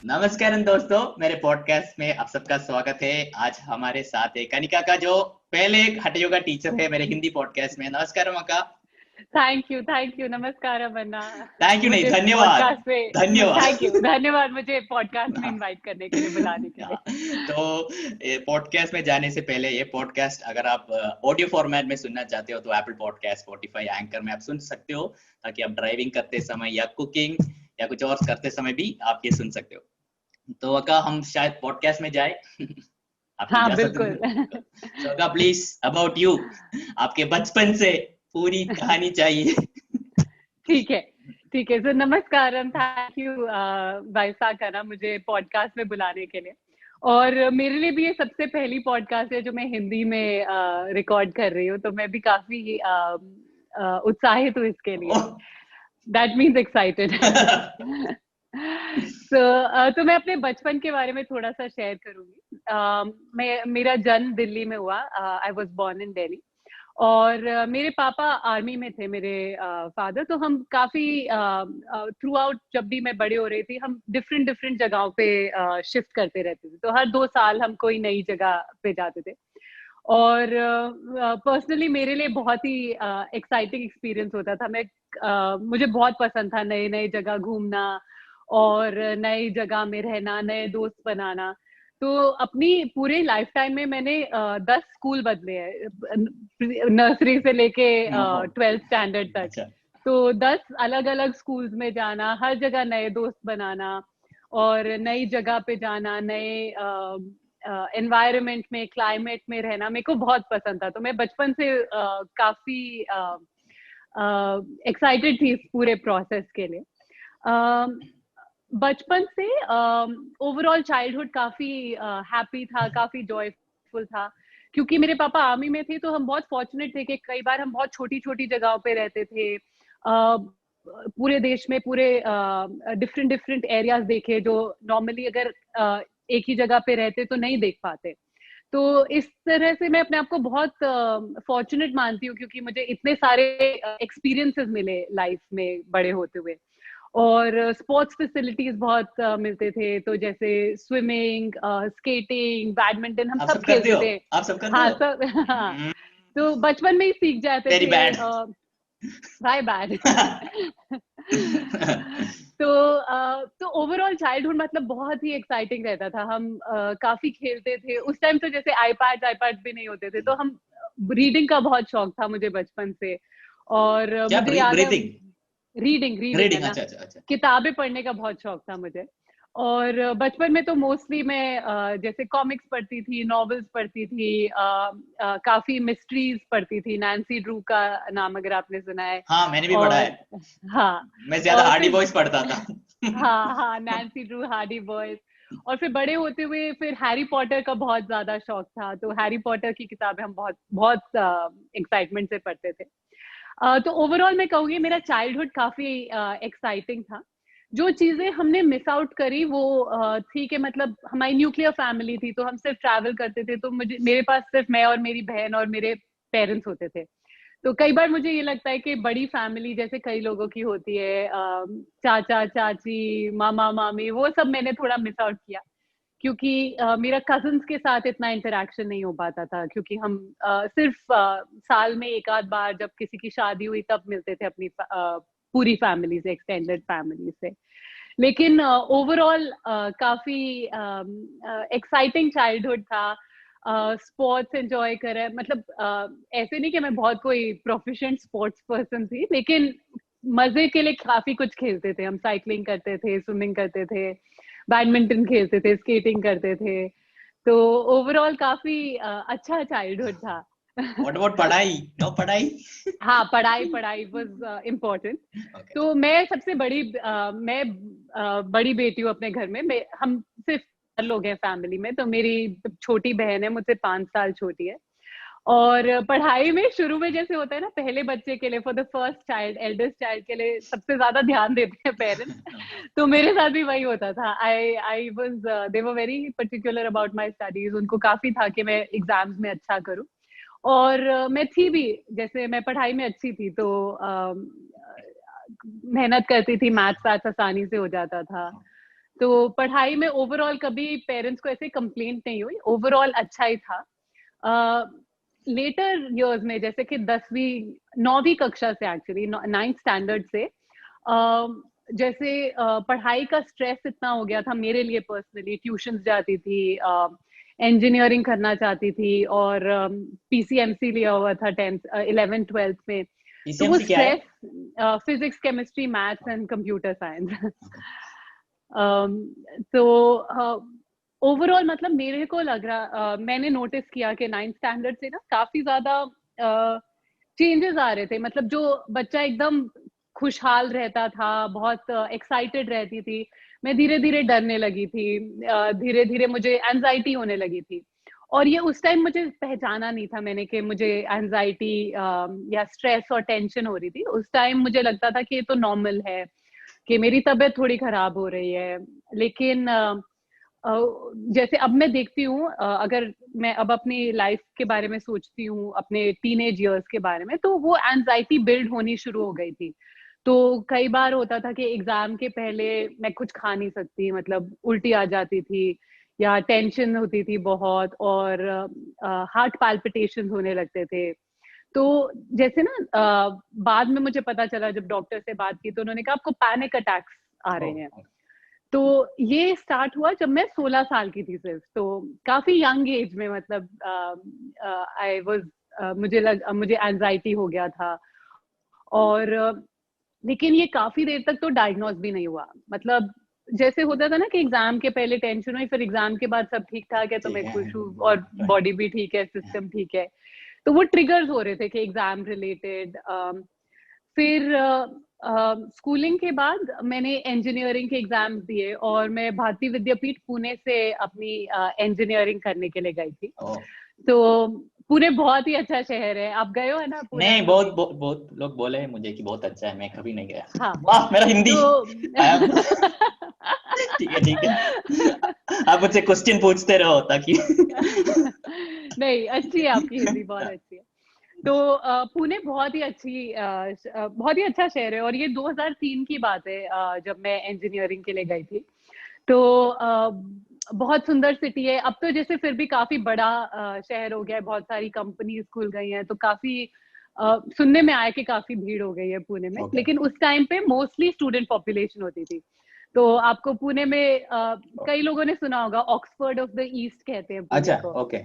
नमस्कार दोस्तों, मेरे पॉडकास्ट में आप सबका स्वागत है। आज हमारे साथ है कनिका का, जो पहले एक हठ योगा टीचर है मेरे हिंदी पॉडकास्ट में। नमस्कार मका। थैंक यू, नमस्कार अमन्ना। थैंक यू नहीं, मुझे धन्यवाद। पॉडकास्ट में धन्यवाद। धन्यवाद मुझे पॉडकास्ट में इनवाइट करने के लिए, बुलाने के लिए। तो पॉडकास्ट में जाने से पहले, ये पॉडकास्ट अगर आप ऑडियो फॉर्मेट में सुनना चाहते हो तो एप्पल पॉडकास्ट, स्पॉटिफाई, एंकर में आप सुन सकते हो, ताकि आप ड्राइविंग करते समय या कुकिंग या कुछ और करते समय भी आप ये सुन सकते हो। तो अका, हम शायद पॉडकास्ट में जाए। आपकी हाँ, इजाजत बिल्कुल। तो अका, प्लीज अबाउट यू, आपके बचपन से पूरी कहानी चाहिए। ठीक है। तो नमस्कारम, थैंक यू वाइसा करा मुझे पॉडकास्ट में बुलाने के लिए। और मेरे लिए भी ये सबसे पहली पॉडकास्ट है जो मैं हिंदी में रिकॉर्ड कर रही हूँ, तो मैं भी काफी उत्साहित हूँ इसके लिए। That means excited. तो मैं अपने बचपन के बारे में थोड़ा सा शेयर करूंगी। मेरा जन्म दिल्ली में हुआ। I was born in Delhi. और मेरे पापा आर्मी में थे, मेरे फादर। तो हम काफी थ्रू आउट, जब भी मैं बड़े हो रही थी, हम डिफरेंट डिफरेंट जगहों पे शिफ्ट करते रहते थे। तो हर 2 साल हम कोई नई जगह पे जाते थे। और पर्सनली मेरे लिए बहुत ही एक्साइटिंग एक्सपीरियंस होता था। मुझे बहुत पसंद था नए नए जगह घूमना और नई जगह में रहना, नए दोस्त बनाना। तो अपनी पूरे लाइफ टाइम में मैंने 10 स्कूल बदले हैं, नर्सरी से लेके 12th स्टैंडर्ड तक। अच्छा। तो 10 अलग अलग स्कूल्स में जाना, हर जगह नए दोस्त बनाना और नई जगह पे जाना, नए एनवायरनमेंट में, क्लाइमेट में रहना मेरे को बहुत पसंद था। तो मैं बचपन से काफी एक्साइटेड थी इस पूरे प्रोसेस के लिए। बचपन से ओवरऑल चाइल्डहुड काफी हैप्पी था, काफी जॉयफुल था। क्योंकि मेरे पापा आर्मी में थे, तो हम बहुत फॉर्चुनेट थे कि कई बार हम बहुत छोटी छोटी जगहों पे रहते थे। पूरे देश में पूरे डिफरेंट डिफरेंट एरियाज देखे, जो नॉर्मली अगर एक ही जगह पे रहते तो नहीं देख पाते। तो इस तरह से मैं अपने आप को बहुत फॉर्चुनेट मानती हूँ, क्योंकि मुझे इतने सारे एक्सपीरियंसेस मिले लाइफ में बड़े होते हुए। और स्पोर्ट्स फैसिलिटीज बहुत मिलते थे, तो जैसे स्विमिंग, स्केटिंग, बैडमिंटन, हम आप सब सब करते खेलते हो? थे। आप सब करते हाँ, हो? सब। हाँ, तो बचपन में ही सीख जाते वेरी थे। बैड। By bad. तो ओवरऑल चाइल्डहुड मतलब बहुत ही एक्साइटिंग रहता था। हम काफी खेलते थे उस टाइम। तो जैसे आईपैड भी नहीं होते थे, तो हम रीडिंग का बहुत शौक था मुझे बचपन से। और क्या मुझे याद है, ब्रीथिंग? रीडिंग है रीडिंग, ना, अच्छा अच्छा अच्छा। किताबें पढ़ने का बहुत शौक था मुझे। और बचपन में तो मोस्टली मैं जैसे कॉमिक्स पढ़ती थी, नॉवेल्स पढ़ती थी, काफी मिस्ट्रीज पढ़ती थी। नैन्सी ड्रू का नाम अगर आपने सुना है। हाँ, मैंने भी पढ़ा है। और हाँ, मैं ज्यादा और हार्डी फिर बॉयज पढ़ता था। हाँ, नैन्सी ड्रू, हार्डी बॉयज। और फिर बड़े होते हुए फिर हैरी पॉटर का बहुत ज्यादा शौक था। तो हैरी पॉटर की किताबें हम बहुत बहुत एक्साइटमेंट से पढ़ते थे। तो ओवरऑल मैं कहूँगी मेरा चाइल्डहुड काफी एक्साइटिंग था। जो चीजें हमने मिस आउट करी वो थी कि मतलब हमारी न्यूक्लियर फैमिली थी, तो हम सिर्फ ट्रैवल करते थे। तो मेरे पास सिर्फ मैं और मेरी बहन और मेरे पेरेंट्स होते थे। तो कई बार मुझे ये लगता है कि बड़ी फैमिली जैसे कई लोगों की होती है, चाचा चाची, मामा मामी, वो सब मैंने थोड़ा मिस आउट किया। क्योंकि मेरा कजन्स के साथ इतना इंटरेक्शन नहीं हो पाता था, क्योंकि हम सिर्फ साल में एक आध बार जब किसी की शादी हुई तब मिलते थे अपनी पूरी फैमिली से, एक्सटेंडेड फैमिली से। लेकिन ओवरऑल काफी एक्साइटिंग चाइल्डहुड था। स्पोर्ट्स एंजॉय करे, मतलब ऐसे नहीं कि मैं बहुत कोई प्रोफिशिएंट स्पोर्ट्स पर्सन थी, लेकिन मजे के लिए काफी कुछ खेलते थे हम। साइकिलिंग करते थे, स्विमिंग करते थे, बैडमिंटन खेलते थे, स्केटिंग करते थे। तो ओवरऑल काफी अच्छा चाइल्डहुड था। व्हाट अबाउट पढ़ाई? नो पढ़ाई? हाँ, पढ़ाई वाज इम्पोर्टेंट। ओके। तो मैं सबसे बड़ी मैं बड़ी बेटी हूँ अपने घर में। हम सिर्फ 4 लोग हैं फैमिली में। तो मेरी छोटी बहन है, मुझसे 5 साल छोटी है। और पढ़ाई में शुरू में जैसे होता है ना, पहले बच्चे के लिए, for the first child, eldest child के लिए सबसे ज्यादा ध्यान देते हैं पेरेंट्स। तो मेरे साथ भी वही होता था। I was they were very particular about my studies. उनको काफी था कि मैं एग्जाम्स में अच्छा करूं। और मैं थी भी, जैसे मैं पढ़ाई में अच्छी थी, तो मेहनत करती थी, मैथ्स आसानी से हो जाता था। तो पढ़ाई में ओवरऑल कभी पेरेंट्स को ऐसे कंप्लेंट नहीं हुई, ओवरऑल अच्छा ही था। लेटर इयर्स में जैसे कि 9वीं कक्षा से, एक्चुअली 9th स्टैंडर्ड से जैसे पढ़ाई का स्ट्रेस इतना हो गया था मेरे लिए पर्सनली, ट्यूशंस जाती थी, इंजीनियरिंग करना चाहती थी और पीसीएमसी लिया हुआ था 11th 12th में। तो वो stress, physics chemistry maths and computer science. तो ओवरऑल मतलब मेरे को लग रहा, मैंने नोटिस किया कि 9th स्टैंडर्ड से ना काफी ज्यादा चेंजेस आ रहे थे। मतलब जो बच्चा एकदम खुशहाल रहता था, बहुत एक्साइटेड रहती थी, मैं धीरे धीरे डरने लगी थी, धीरे धीरे मुझे एंजाइटी होने लगी थी। और ये उस टाइम मुझे पहचाना नहीं था मैंने कि मुझे एंजाइटी या स्ट्रेस और टेंशन हो रही थी। उस टाइम मुझे लगता था कि ये तो नॉर्मल है, कि मेरी तबीयत थोड़ी खराब हो रही है। लेकिन जैसे अब मैं देखती हूँ, अगर मैं अब अपनी लाइफ के बारे में सोचती हूँ, अपने टीनेज इयर्स के बारे में, तो वो एंजाइटी बिल्ड होनी शुरू हो गई थी। तो कई बार होता था कि एग्जाम के पहले मैं कुछ खा नहीं सकती, मतलब उल्टी आ जाती थी, या टेंशन होती थी बहुत, और हार्ट पैल्पिटेशंस होने लगते थे। तो जैसे ना बाद में मुझे पता चला, जब डॉक्टर से बात की तो उन्होंने कहा आपको पैनिक अटैक्स आ रहे हैं। तो ये स्टार्ट हुआ जब मैं 16 साल की थी सिर्फ, तो काफी यंग एज में, मतलब आई वाज मुझे एंजाइटी हो गया था। और लेकिन ये काफी देर तक तो डायग्नोज भी नहीं हुआ। मतलब जैसे होता था ना कि एग्जाम के पहले टेंशन हुई, फिर एग्जाम के बाद सब ठीक ठाक है तो मैं खुश हूँ और बॉडी भी ठीक है, सिस्टम ठीक है। तो वो ट्रिगर्स हो रहे थे कि एग्जाम रिलेटेड। फिर स्कूलिंग के बाद मैंने इंजीनियरिंग के एग्जाम्स दिए और मैं भारतीय विद्यापीठ पुणे से अपनी इंजीनियरिंग करने के लिए गई थी। तो पुणे बहुत ही अच्छा शहर है, आप गए हो है ना पुणे? नहीं, बहुत लोग बोले हैं मुझे कि बहुत अच्छा है, मैं कभी नहीं गया। हाँ, वाह, मेरा हिंदी तो ठीक है आप मुझसे क्वेश्चन पूछते रहो ताकि नहीं, अच्छी है आपकी हिंदी, बहुत अच्छी है। तो पुणे बहुत ही बहुत ही अच्छा शहर है। और ये 2003 की बात है, जब मैं इंजीनियरिंग के लिए गई थी। तो बहुत सुंदर सिटी है। अब तो जैसे फिर भी काफी बड़ा शहर हो गया है, बहुत सारी कंपनीज खुल गई हैं, तो काफी सुनने में आया कि काफी भीड़ हो गई है पुणे में। लेकिन उस टाइम पे मोस्टली स्टूडेंट पॉपुलेशन होती थी। तो आपको पुणे में कई लोगों ने सुना होगा, ऑक्सफोर्ड ऑफ द ईस्ट कहते हैं पुणे को। ओके।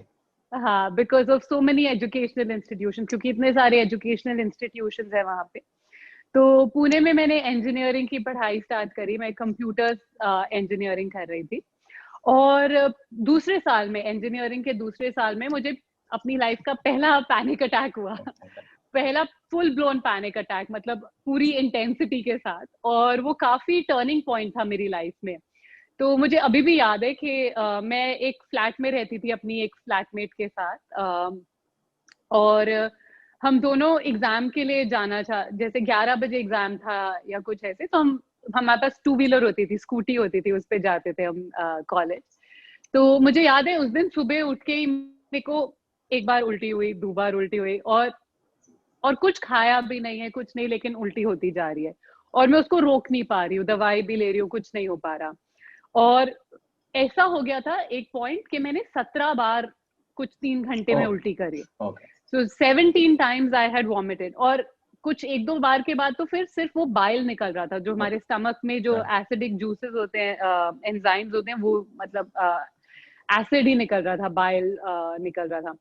हाँ, because of so many educational institution, क्योंकि इतने सारे एजुकेशनल इंस्टीट्यूशन है वहाँ पे। तो पुणे में मैंने इंजीनियरिंग की पढ़ाई स्टार्ट करी। मैं कंप्यूटर इंजीनियरिंग कर रही थी। और दूसरे साल में, इंजीनियरिंग के दूसरे साल में, मुझे अपनी लाइफ का पहला पैनिक अटैक हुआ। पहला फुल ब्लोन पैनिक अटैक, मतलब पूरी इंटेंसिटी के साथ। और वो काफी टर्निंग पॉइंट था मेरी लाइफ में। तो मुझे अभी भी याद है कि मैं एक फ्लैट में रहती थी अपनी एक फ्लैटमेट के साथ, और हम दोनों एग्जाम के लिए जाना था। जैसे 11 बजे एग्जाम था या कुछ ऐसे, तो हमारे पास 2 व्हीलर होती थी, स्कूटी होती थी, उस पे जाते थे हम कॉलेज। तो मुझे याद है उस दिन सुबह उठ के ही मेरे को एक बार उल्टी हुई, 2 बार उल्टी हुई, और कुछ खाया भी नहीं है, कुछ नहीं, लेकिन उल्टी होती जा रही है और मैं उसको रोक नहीं पा रही हूँ, दवाई भी ले रही हूँ, कुछ नहीं हो पा रहा। और ऐसा हो गया था एक पॉइंट कि मैंने 17 बार कुछ 3 घंटे में उल्टी करी। सो 17 टाइम्स आई हैड वॉमिटेड। और कुछ 1-2 बार के बाद तो फिर सिर्फ वो बाइल निकल रहा था, जो हमारे स्टमक में जो एसिडिक जूसेस होते हैं, एंजाइम्स होते हैं, वो मतलब एसिड ही निकल रहा था, बाइल निकल रहा था।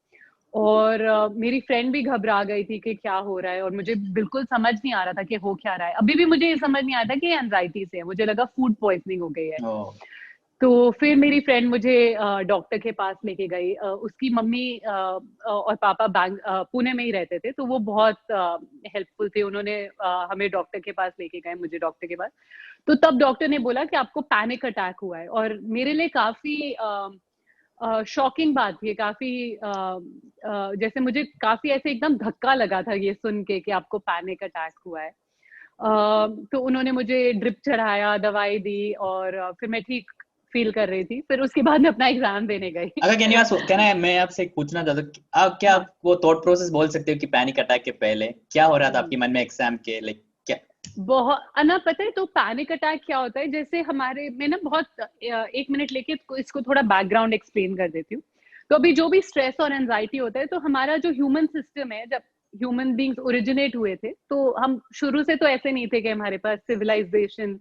और मेरी फ्रेंड भी घबरा गई थी कि क्या हो रहा है, और मुझे बिल्कुल समझ नहीं आ रहा था कि हो क्या रहा है। अभी भी मुझे ये समझ नहीं आता कि एंजाइटी से है, मुझे लगा फूड पॉइजनिंग हो गई है। तो फिर मेरी फ्रेंड मुझे डॉक्टर के पास लेके गई। उसकी मम्मी और पापा पुणे में ही रहते थे, तो वो बहुत हेल्पफुल थे। उन्होंने हमें डॉक्टर के पास लेके गए, मुझे डॉक्टर के पास। तो तब डॉक्टर ने बोला कि आपको पैनिक अटैक हुआ है। और मेरे लिए काफी शॉकिंग बात थी, काफी जैसे मुझे काफी ऐसे एकदम धक्का लगा था ये सुन के कि आपको पैनिक अटैक हुआ है। तो उन्होंने मुझे ड्रिप चढ़ाया, दवाई दी, और फिर मैं ठीक फील कर रही थी। फिर उसके बाद मैं अपना एग्जाम देने गई। अगर मैं आपसे पूछना चाहता हूँ, आप क्या वो थॉट प्रोसेस बोल सकते हो कि पैनिक अटैक के पहले क्या हो रहा था आपके मन में एग्जाम के, लाइक क्या बहुत अना पता है, तो पैनिक अटैक क्या होता है, जैसे हमारे में ना बहुत 1 मिनट लेके इसको थोड़ा बैकग्राउंड एक्सप्लेन कर देती हूँ। तो अभी जो भी स्ट्रेस और एंजाइटी होता है, तो हमारा जो ह्यूमन सिस्टम है, जब ह्यूमन बींग्स ओरिजिनेट हुए थे, तो हम शुरू से तो ऐसे नहीं थे कि हमारे पास सिविलाइजेशन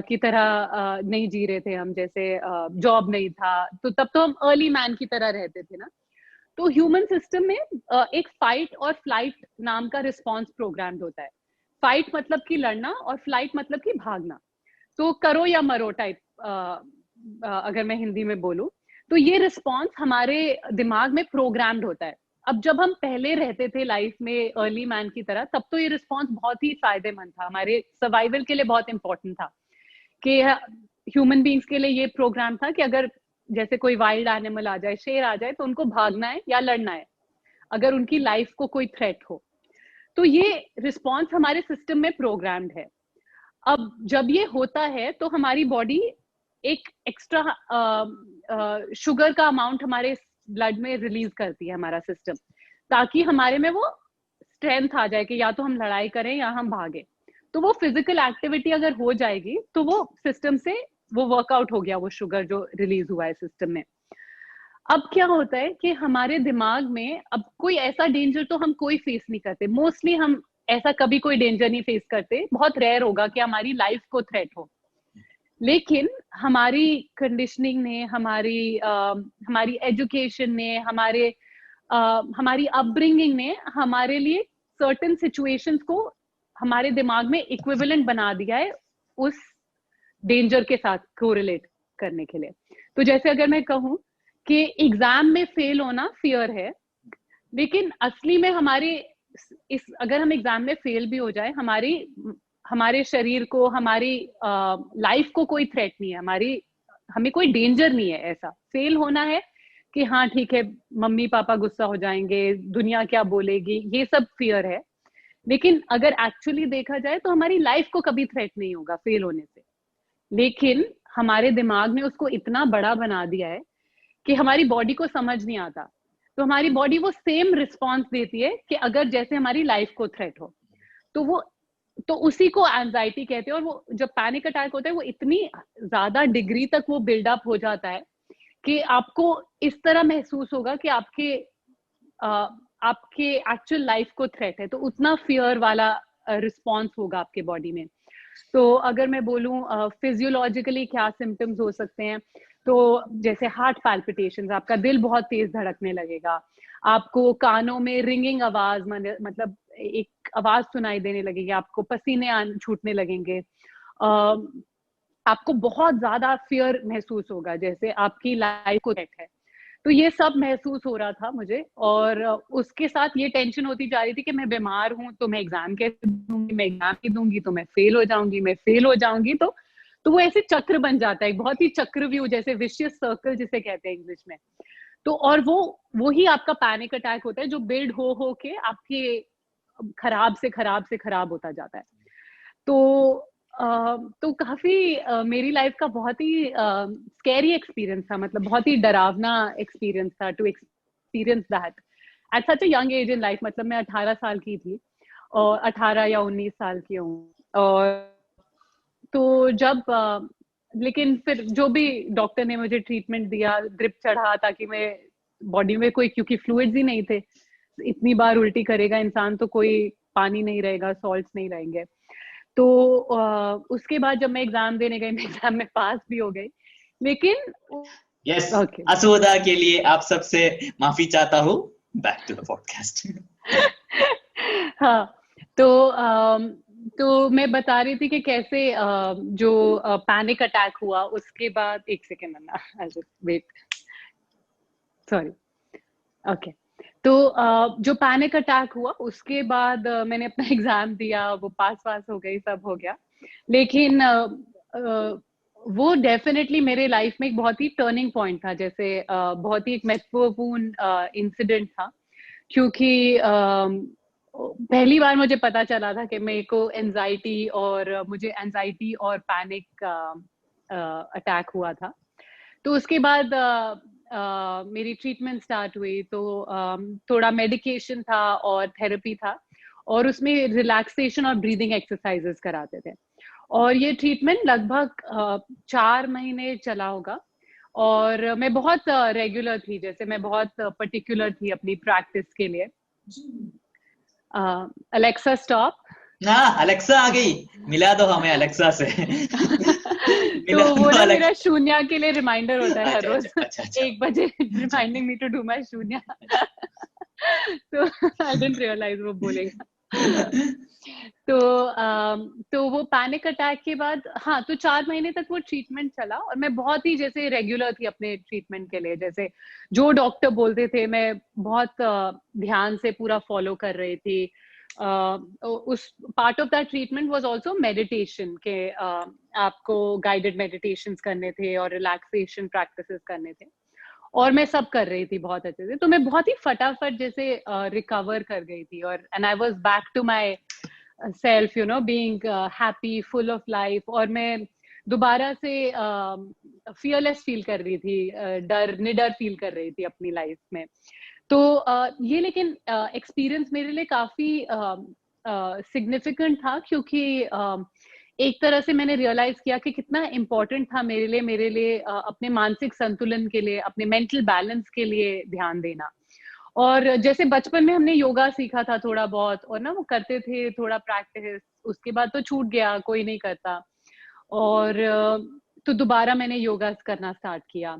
की तरह नहीं जी रहे थे हम, जैसे जॉब नहीं था, तो तब तो हम अर्ली मैन की तरह रहते थे ना। तो ह्यूमन सिस्टम में एक फाइट और फ्लाइट नाम का रिस्पॉन्स प्रोग्राम्ड होता है। फाइट मतलब कि लड़ना, और फ्लाइट मतलब कि भागना। तो करो या मरो टाइप, अगर मैं हिंदी में बोलूं, तो ये रिस्पॉन्स हमारे दिमाग में प्रोग्राम्ड होता है। अब जब हम पहले रहते थे लाइफ में अर्ली मैन की तरह, तब तो ये रिस्पॉन्स बहुत ही फायदेमंद था, हमारे सर्वाइवल के लिए बहुत इंपॉर्टेंट था। कि ह्यूमन बींग्स के लिए ये प्रोग्राम था कि अगर जैसे कोई वाइल्ड एनिमल आ जाए, शेर आ जाए, तो उनको भागना है या लड़ना है, अगर उनकी लाइफ को कोई थ्रेट हो। तो ये रिस्पॉन्स हमारे सिस्टम में प्रोग्राम्ड है। अब जब ये होता है तो हमारी बॉडी एक एक्स्ट्रा शुगर का अमाउंट हमारे ब्लड में रिलीज करती है, हमारा सिस्टम, ताकि हमारे में वो स्ट्रेंथ आ जाए कि या तो हम लड़ाई करें या हम भागे। तो वो फिजिकल एक्टिविटी अगर हो जाएगी तो वो सिस्टम से वो वर्कआउट हो गया, वो शुगर जो रिलीज हुआ है सिस्टम में। अब क्या होता है कि हमारे दिमाग में अब कोई ऐसा डेंजर तो हम कोई फेस नहीं करते, मोस्टली हम ऐसा कभी कोई डेंजर नहीं फेस करते, बहुत रेयर होगा कि हमारी लाइफ को थ्रेट हो। लेकिन हमारी कंडीशनिंग ने, हमारी एजुकेशन ने, हमारी अपब्रिंगिंग ने हमारे लिए सर्टेन सिचुएशंस को हमारे दिमाग में इक्विवेलेंट बना दिया है उस डेंजर के साथ कोरिलेट करने के लिए। तो जैसे अगर मैं कहूँ कि एग्जाम में फेल होना फियर है, लेकिन असली में अगर हम एग्जाम में फेल भी हो जाए, हमारे शरीर को, हमारी लाइफ को कोई थ्रेट नहीं है, हमें कोई डेंजर नहीं है। ऐसा फेल होना है कि हाँ ठीक है, मम्मी पापा गुस्सा हो जाएंगे, दुनिया क्या बोलेगी, ये सब फियर है। लेकिन अगर एक्चुअली देखा जाए तो हमारी लाइफ को कभी थ्रेट नहीं होगा फेल होने से। लेकिन हमारे दिमाग ने उसको इतना बड़ा बना दिया है कि हमारी बॉडी को समझ नहीं आता। तो हमारी बॉडी वो सेम रिस्पॉन्स देती है कि अगर जैसे हमारी लाइफ को थ्रेट हो, तो उसी को एंजाइटी कहते हैं। और वो जब पैनिक अटैक होता है, वो इतनी ज्यादा डिग्री तक वो बिल्डअप हो जाता है कि आपको इस तरह महसूस होगा कि आपके एक्चुअल लाइफ को थ्रेट है, तो उतना फियर वाला रिस्पॉन्स होगा आपके बॉडी में। तो अगर मैं बोलूं फिजियोलॉजिकली क्या सिम्टम्स हो सकते हैं, तो जैसे हार्ट पैल्पिटेशंस, आपका दिल बहुत तेज धड़कने लगेगा, आपको कानों में रिंगिंग आवाज, मतलब एक आवाज सुनाई देने लगेगी, आपको पसीने छूटने लगेंगे, आपको बहुत ज्यादा फियर महसूस होगा, जैसे आपकी लाइफ को थ्रेट है। तो ये सब महसूस हो रहा था मुझे, और उसके साथ ये टेंशन होती जा रही थी कि मैं बीमार हूं तो मैं एग्जाम कैसे दूंगी, मैं एग्जाम नहीं दूंगी तो मैं फेल हो जाऊंगी, मैं फेल हो जाऊंगी तो वो ऐसे चक्र बन जाता है, बहुत ही चक्रव्यूह, जैसे विशियस सर्कल जिसे कहते हैं इंग्लिश में। तो और वो ही आपका पैनिक अटैक होता है, जो बिल्ड हो के आपके खराब से खराब से खराब होता जाता है। तो काफी मेरी लाइफ का बहुत ही स्कैरी एक्सपीरियंस था, मतलब बहुत ही डरावना एक्सपीरियंस था to experience that at such a young age in life. मतलब मैं 18 साल की थी, और 18 या 19 साल की हूँ। और तो लेकिन फिर जो भी डॉक्टर ने मुझे ट्रीटमेंट दिया, ड्रिप चढ़ा ताकि मैं बॉडी में क्योंकि फ्लूइड्स ही नहीं थे, इतनी बार उल्टी करेगा इंसान तो कोई पानी नहीं रहेगा, सॉल्ट्स नहीं रहेंगे। तो उसके बाद जब मैं एग्जाम देने गई, मैं एग्जाम में पास भी हो गई, लेकिन यस, असुविधा के लिए आप सबसे माफी चाहता हूँ। Back to the podcast. हाँ, तो मैं बता रही थी कि कैसे जो पैनिक अटैक हुआ उसके बाद, एक सेकेंड अन्ना, वेट, सॉरी, ओके। तो जो पैनिक अटैक हुआ उसके बाद मैंने अपना एग्जाम दिया, वो पास हो गई, सब हो गया। लेकिन वो डेफिनेटली मेरे लाइफ में एक बहुत ही टर्निंग पॉइंट था, जैसे बहुत ही एक महत्वपूर्ण इंसिडेंट था, क्योंकि पहली बार मुझे पता चला था कि मेरे को मुझे एंजाइटी और पैनिक अटैक हुआ था। तो उसके बाद मेरी ट्रीटमेंट स्टार्ट हुई, तो थोड़ा मेडिकेशन था और थेरेपी था, और उसमें रिलैक्सेशन और ब्रीदिंग एक्सरसाइजेस कराते थे। और ये ट्रीटमेंट लगभग 4 महीने चला होगा। और मैं बहुत रेगुलर थी, जैसे मैं बहुत पर्टिकुलर थी अपनी प्रैक्टिस के लिए। Alexa stop. हाँ, अलेक्सा आ गई, मिला दो हमें अलेक्सा से। तो मिला वो दो ना मेरा अलेक्सा। शून्य के लिए रिमाइंडर होता है हर अच्छा रोज अच्छा अच्छा अच्छा 1 बजे, अच्छा। Reminding me to do my शून्य। तो आई डिडंट रियलाइज वो बोलेगा। तो तो वो पैनिक अटैक के बाद, हाँ, तो 4 महीने तक वो ट्रीटमेंट चला और मैं बहुत ही जैसे रेगुलर थी अपने ट्रीटमेंट के लिए। जैसे जो डॉक्टर बोलते थे मैं बहुत ध्यान से पूरा फॉलो कर रही थी। उस part of that treatment was also meditation के आपको गाइडेड मेडिटेशंस करने थे और रिलैक्सेशन प्रैक्टिसेस करने थे, और मैं सब कर रही थी बहुत अच्छे से। तो मैं बहुत ही फटाफट जैसे रिकवर कर गई थी, और and I was back to myself, you know, being happy, full of life. और मैं दोबारा से फियरलेस फील कर रही थी, निडर फील कर रही थी अपनी लाइफ में। तो ये लेकिन एक्सपीरियंस मेरे लिए काफी सिग्निफिकेंट था, क्योंकि एक तरह से मैंने रियलाइज किया कि कितना इम्पोर्टेंट था मेरे लिए अपने मानसिक संतुलन के लिए, अपने मेंटल बैलेंस के लिए ध्यान देना। और जैसे बचपन में हमने योगा सीखा था थोड़ा बहुत, और ना वो करते थे थोड़ा प्रैक्टिस, उसके बाद तो छूट गया, कोई नहीं करता। और तो दोबारा मैंने योगा करना स्टार्ट किया।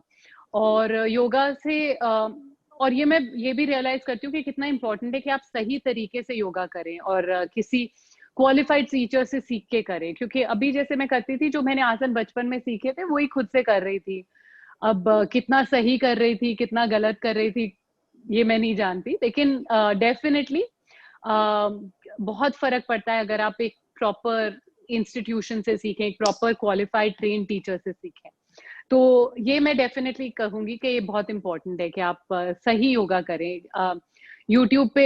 और योगा से और ये भी रियलाइज करती हूँ कि कितना इम्पोर्टेंट है कि आप सही तरीके से योगा करें, और किसी क्वालिफाइड टीचर से सीख के करें। क्योंकि अभी जैसे मैं करती थी, जो मैंने आसन बचपन में सीखे थे वही खुद से कर रही थी। अब कितना सही कर रही थी, कितना गलत कर रही थी, ये मैं नहीं जानती, लेकिन डेफिनेटली बहुत फर्क पड़ता है अगर आप एक प्रॉपर इंस्टीट्यूशन से सीखें, एक प्रॉपर क्वालिफाइड ट्रेन टीचर से सीखें। तो ये मैं डेफिनेटली कहूंगी कि ये बहुत इंपॉर्टेंट है कि आप सही योगा करें। यूट्यूब पे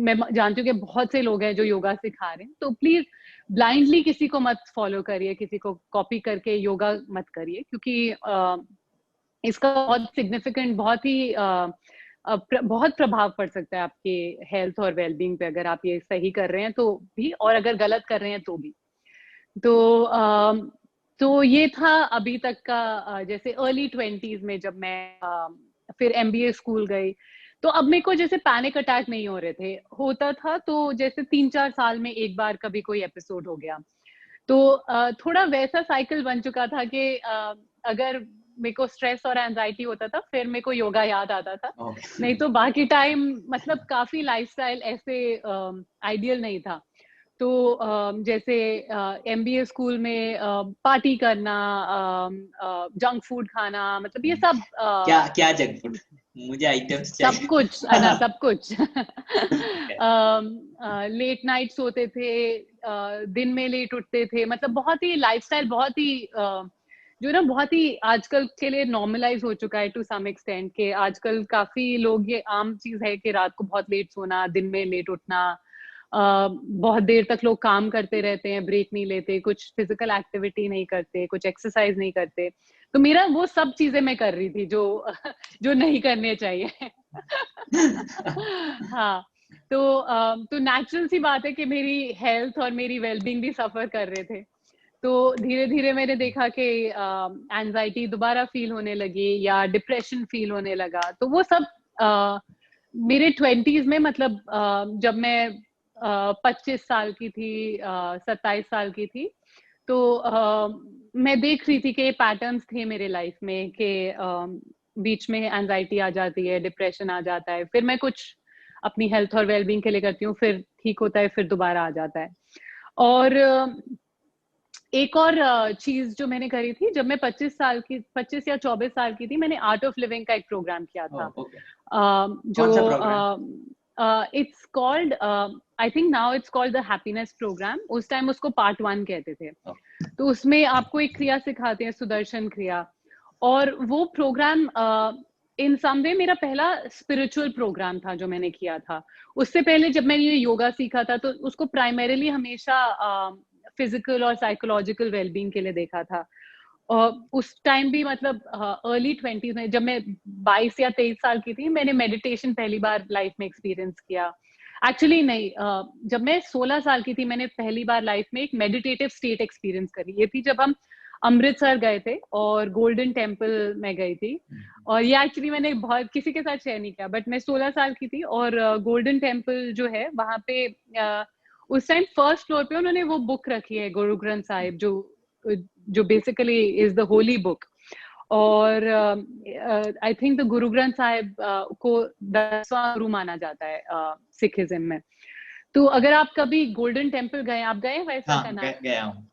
मैं जानती हूँ कि बहुत से लोग हैं जो योगा सिखा रहे हैं, तो प्लीज ब्लाइंडली किसी को मत फॉलो करिए, किसी को कॉपी करके योगा मत करिए, क्योंकि इसका बहुत सिग्निफिकेंट, बहुत प्रभाव पड़ सकता है आपके हेल्थ और वेलबींग पे, अगर आप ये सही कर रहे हैं तो भी, और अगर गलत कर रहे हैं तो भी। तो ये था अभी तक का, जैसे अर्ली 20s में जब मैं फिर एमबीए स्कूल गई, तो अब मेरे को जैसे पैनिक अटैक नहीं हो रहे थे, होता था तो जैसे 3-4 साल में एक बार कभी कोई एपिसोड हो गया। तो थोड़ा वैसा साइकिल बन चुका था कि अगर मेरे को स्ट्रेस और एंजाइटी होता था, फिर मेरे को योगा याद आता था। नहीं तो बाकी टाइम मतलब काफी लाइफस्टाइल ऐसे आइडियल नहीं था। तो जैसे एमबीए स्कूल में पार्टी करना, जंक फूड खाना, मतलब ये सब क्या क्या जंक फूड, मुझे आइटम्स सब चाहिए। कुछ है ना, सब कुछ। Okay. लेट नाइट सोते थे, दिन में लेट उठते थे, मतलब बहुत ही लाइफस्टाइल, बहुत ही जो ना बहुत ही आजकल के लिए नॉर्मलाइज हो चुका है टू सम एक्सटेंट, के आजकल काफी लोग, ये आम चीज है कि रात को बहुत लेट सोना, दिन में लेट उठना, बहुत देर तक लोग काम करते रहते हैं, ब्रेक नहीं लेते, कुछ फिजिकल एक्टिविटी नहीं करते, कुछ एक्सरसाइज नहीं करते। तो मेरा वो सब चीजें मैं कर रही थी जो जो नहीं करने चाहिए। हाँ, तो नेचुरल सी बात है कि मेरी हेल्थ और मेरी वेलबींग भी सफर कर रहे थे। तो धीरे धीरे मैंने देखा कि एंजाइटी दोबारा फील होने लगी, या डिप्रेशन फील होने लगा। तो वो सब मेरे 20s में, मतलब जब मैं 25 साल की थी, 27 साल की थी, तो मैं देख रही थी कि ये पैटर्न्स थे मेरे लाइफ में, कि बीच में एंजाइटी आ जाती है, डिप्रेशन आ जाता है, फिर मैं कुछ अपनी हेल्थ और वेलबींग के लिए करती हूँ, फिर ठीक होता है, फिर दोबारा आ जाता है। और एक और चीज जो मैंने करी थी, जब मैं 25 या 24 साल की थी, मैंने आर्ट ऑफ लिविंग का एक प्रोग्राम किया था। ओके, जो कौन सा program? It's called, I think now it's called the happiness program, उस टाइम उसको पार्ट 1 कहते थे। तो उसमें आपको एक क्रिया सिखाते हैं, सुदर्शन क्रिया। और वो प्रोग्राम इन सम वे मेरा पहला स्पिरिचुअल प्रोग्राम था जो मैंने किया था। उससे पहले जब मैंने ये योगा सीखा था, तो उसको प्राइमरीली हमेशा फिजिकल और साइकोलॉजिकल वेलबींग के लिए देखा था। और उस टाइम भी, मतलब अर्ली 20s में, जब मैं 22 या 23 साल की थी, मैंने मेडिटेशन पहली बार लाइफ में एक्सपीरियंस किया। एक्चुअली नहीं, जब मैं 16 साल की थी मैंने पहली बार लाइफ में एक मेडिटेटिव स्टेट एक्सपीरियंस करी। ये थी जब हम अमृतसर गए थे और गोल्डन टेम्पल में गई थी। और ये एक्चुअली मैंने बहुत किसी के साथ शेयर नहीं किया, बट मैं 16 साल की थी और गोल्डन टेम्पल जो है वहां पे उस टाइम फर्स्ट फ्लोर पे उन्होंने वो बुक रखी है गुरु ग्रंथ साहिब, जो basically is the Holi book. और I think the Guru Granth Sahib को 10वां गुरु माना जाता है सिखिज्म में। तो अगर आप कभी गोल्डन टेम्पल गए, आप गए वैसा हाँ, करना? गया हूँ।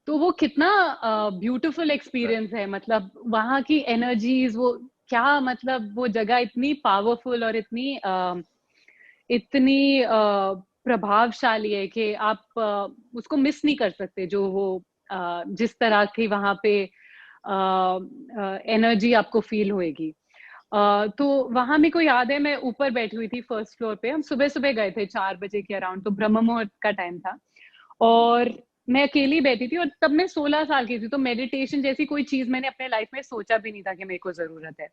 तो वो कितना ब्यूटीफुल एक्सपीरियंस है, मतलब वहां की एनर्जीज, वो क्या, मतलब वो जगह इतनी पावरफुल और इतनी प्रभावशाली है कि आप उसको मिस नहीं कर सकते। जो वो जिस तरह की वहां पे एनर्जी आपको फील होएगी। तो वहां मेरे को याद है मैं ऊपर बैठी हुई थी फर्स्ट फ्लोर पे। हम सुबह सुबह गए थे 4 बजे के अराउंड, तो ब्रह्म मुहूर्त का टाइम था और मैं अकेली बैठी थी। और तब मैं 16 साल की थी, तो मेडिटेशन जैसी कोई चीज मैंने अपने लाइफ में सोचा भी नहीं था कि मेरे को जरूरत है।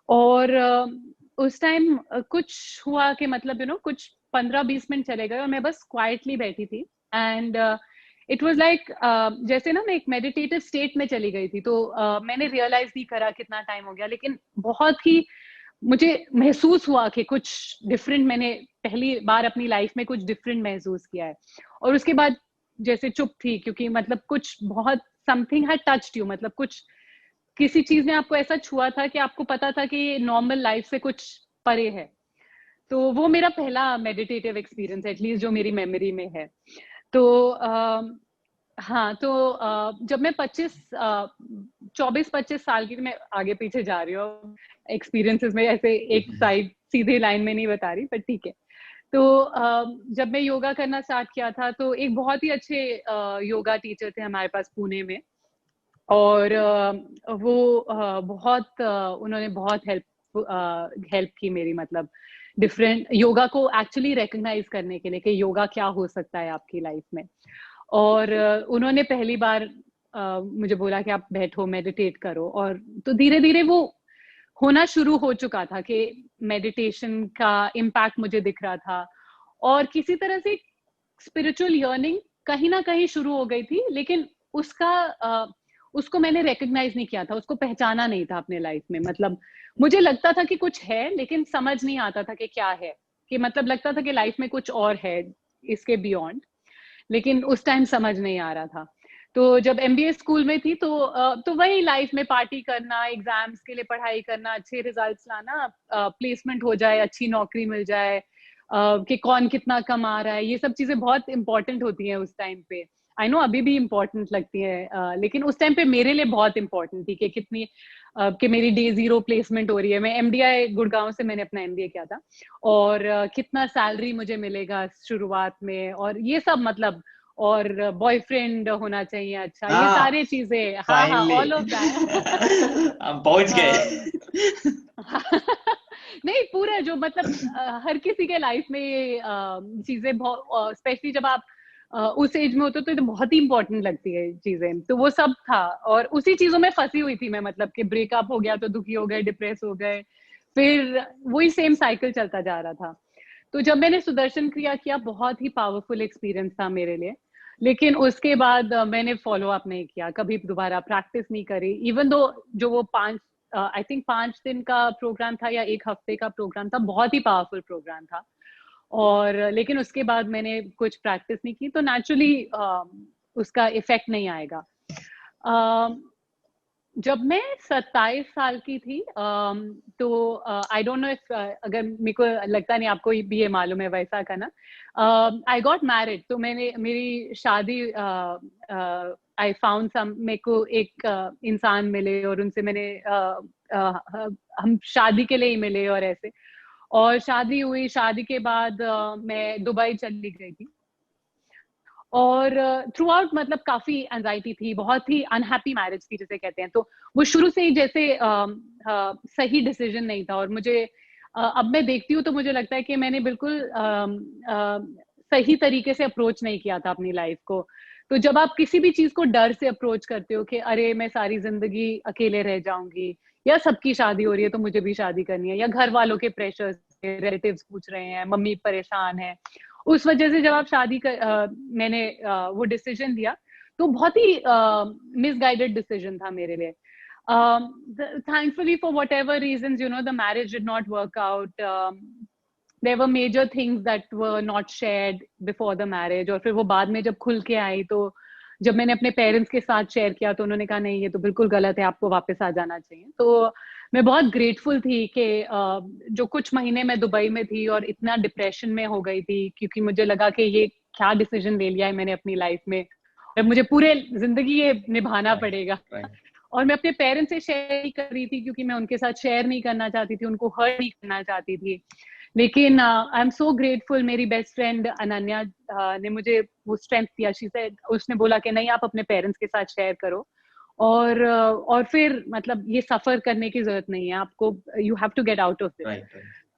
और उस टाइम कुछ हुआ कि मतलब कुछ 15-20 मिनट चले गए और मैं बस क्वाइटली बैठी थी। एंड इट वाज लाइक जैसे ना मैं एक मेडिटेटिव स्टेट में चली गई थी। तो मैंने रियलाइज नहीं करा कितना टाइम हो गया, लेकिन बहुत ही मुझे महसूस हुआ कि कुछ डिफरेंट, मैंने पहली बार अपनी लाइफ में कुछ डिफरेंट महसूस किया है। और उसके बाद जैसे चुप थी, क्योंकि मतलब कुछ बहुत समथिंग हैड टच्ड यू, मतलब कुछ किसी चीज ने आपको ऐसा छुआ था कि आपको पता था कि नॉर्मल लाइफ से कुछ परे है। तो वो मेरा पहला मेडिटेटिव एक्सपीरियंस है, एटलीस्ट जो मेरी मेमोरी में है। तो हाँ, तो जब मैं 24-25 साल की थी, मैं आगे पीछे जा रही हूँ एक्सपीरियंसेस में, ऐसे एक साइड सीधे लाइन में नहीं बता रही, पर ठीक है। तो जब मैं योगा करना स्टार्ट किया था, तो एक बहुत ही अच्छे योगा टीचर थे हमारे पास पुणे में। और वो उन्होंने बहुत हेल्प की मेरी, मतलब डिफरेंट योगा को एक्चुअली रिकॉग्नाइज करने के लिए कि योगा क्या हो सकता है आपकी लाइफ में। और उन्होंने पहली बार मुझे बोला कि आप बैठो, मेडिटेट करो। और तो धीरे धीरे वो होना शुरू हो चुका था कि मेडिटेशन का इम्पैक्ट मुझे दिख रहा था। और किसी तरह से स्पिरिचुअल यर्निंग कहीं ना कहीं शुरू हो गई थी, लेकिन उसको मैंने रिकॉग्नाइज नहीं किया था, उसको पहचाना नहीं था अपने लाइफ में। मतलब मुझे लगता था कि कुछ है, लेकिन समझ नहीं आता था कि क्या है। कि मतलब लगता था कि लाइफ में कुछ और है इसके बियॉन्ड, लेकिन उस टाइम समझ नहीं आ रहा था। तो जब एमबीए स्कूल में थी, तो वही लाइफ में पार्टी करना, एग्जाम्स के लिए पढ़ाई करना, अच्छे रिजल्ट्स लाना, प्लेसमेंट हो जाए, अच्छी नौकरी मिल जाए, कि कौन कितना कमा रहा है, ये सब चीजें बहुत इंपॉर्टेंट होती हैं उस टाइम पे। आई नो अभी भी इम्पोर्टेंट लगती है, लेकिन उस टाइम पे मेरे लिए बहुत इंपॉर्टेंट थी कि कितनी कि मेरी डे 0 प्लेसमेंट हो रही है। मैं एमडीआई गुड़गांव से मैंने अपना एमबीए किया था, और कितना सैलरी मुझे मिलेगा शुरुआत में, और ये सब, मतलब और बॉयफ्रेंड होना चाहिए अच्छा, ये हाँ, सारी चीजें। हाँ हाँ, फाइनली ऑल ऑफ दैट। हम पहुंच गए। नहीं, पूरा जो मतलब हर किसी के लाइफ में ये चीजें बहुत, स्पेशली जब आप उस एज में होते हो, तो बहुत ही इंपॉर्टेंट लगती है चीजें। तो वो सब था, और उसी चीजों में फंसी हुई थी मैं, मतलब कि ब्रेकअप हो गया तो दुखी हो गए, डिप्रेस हो गए, फिर वही सेम साइकिल चलता जा रहा था। तो जब मैंने सुदर्शन क्रिया किया, बहुत ही पावरफुल एक्सपीरियंस था मेरे लिए। लेकिन उसके बाद मैंने फॉलो अप नहीं किया, कभी दोबारा प्रैक्टिस नहीं करी। इवन दो जो वो 5 दिन का प्रोग्राम था या 1 हफ्ते का प्रोग्राम था, बहुत ही पावरफुल प्रोग्राम था। और लेकिन उसके बाद मैंने कुछ प्रैक्टिस नहीं की, तो नेचुरली उसका इफेक्ट नहीं आएगा। जब मैं 27 साल की थी, तो आई डोंट नो इफ, अगर मेरे को लगता नहीं आपको भी ये मालूम है वैसा का ना, आई गॉट मैरिड। तो मैंने मेरी शादी, आई फाउंड सम, मेरे को एक इंसान मिले और उनसे मैंने हम शादी के लिए ही मिले और ऐसे, और शादी हुई। शादी के बाद मैं दुबई चली गई थी, और थ्रू आउट मतलब काफी एंजाइटी थी, बहुत ही अनहैप्पी मैरिज थी जिसे कहते हैं। तो वो शुरू से ही जैसे सही डिसीजन नहीं था। और मुझे अब मैं देखती हूँ तो मुझे लगता है कि मैंने बिल्कुल सही तरीके से अप्रोच नहीं किया था अपनी लाइफ को। तो जब आप किसी भी चीज को डर से अप्रोच करते हो कि अरे मैं सारी जिंदगी अकेले रह जाऊंगी, या सबकी शादी हो रही है तो मुझे भी शादी करनी है, या घर वालों के प्रेशर रिलेटिव्स पूछ रहे हैं, मम्मी परेशान है। उस वजह से जब आप मैंने वो डिसीजन लिया तो बहुत ही मिसगाइडेड डिसीजन था मेरे लिए। Thankfully for whatever reasons, the marriage did not work out. There were major things that were not shared before the marriage, और फिर वो बाद में जब खुल के आई तो जब मैंने अपने पेरेंट्स के साथ शेयर किया तो उन्होंने कहा नहीं ये तो बिल्कुल गलत है, आपको वापस आ जाना चाहिए। तो मैं बहुत ग्रेटफुल थी कि जो कुछ महीने मैं दुबई में थी और इतना डिप्रेशन में हो गई थी क्योंकि मुझे लगा कि ये क्या डिसीजन ले लिया है मैंने अपनी लाइफ में और मुझे पूरे जिंदगी ये निभाना पड़ेगा। और मैं अपने पेरेंट्स से शेयर नहीं कर रही थी क्योंकि मैं उनके साथ शेयर नहीं करना चाहती थी, उनको हर्ट नहीं करना चाहती थी। लेकिन आई एम सो ग्रेटफुल, मेरी बेस्ट फ्रेंड अनन्या ने मुझे वो स्ट्रेंथ दिया। उसने बोला कि नहीं आप अपने पेरेंट्स के साथ शेयर करो और फिर मतलब ये सफर करने की जरूरत नहीं है आपको, you have to get out of this.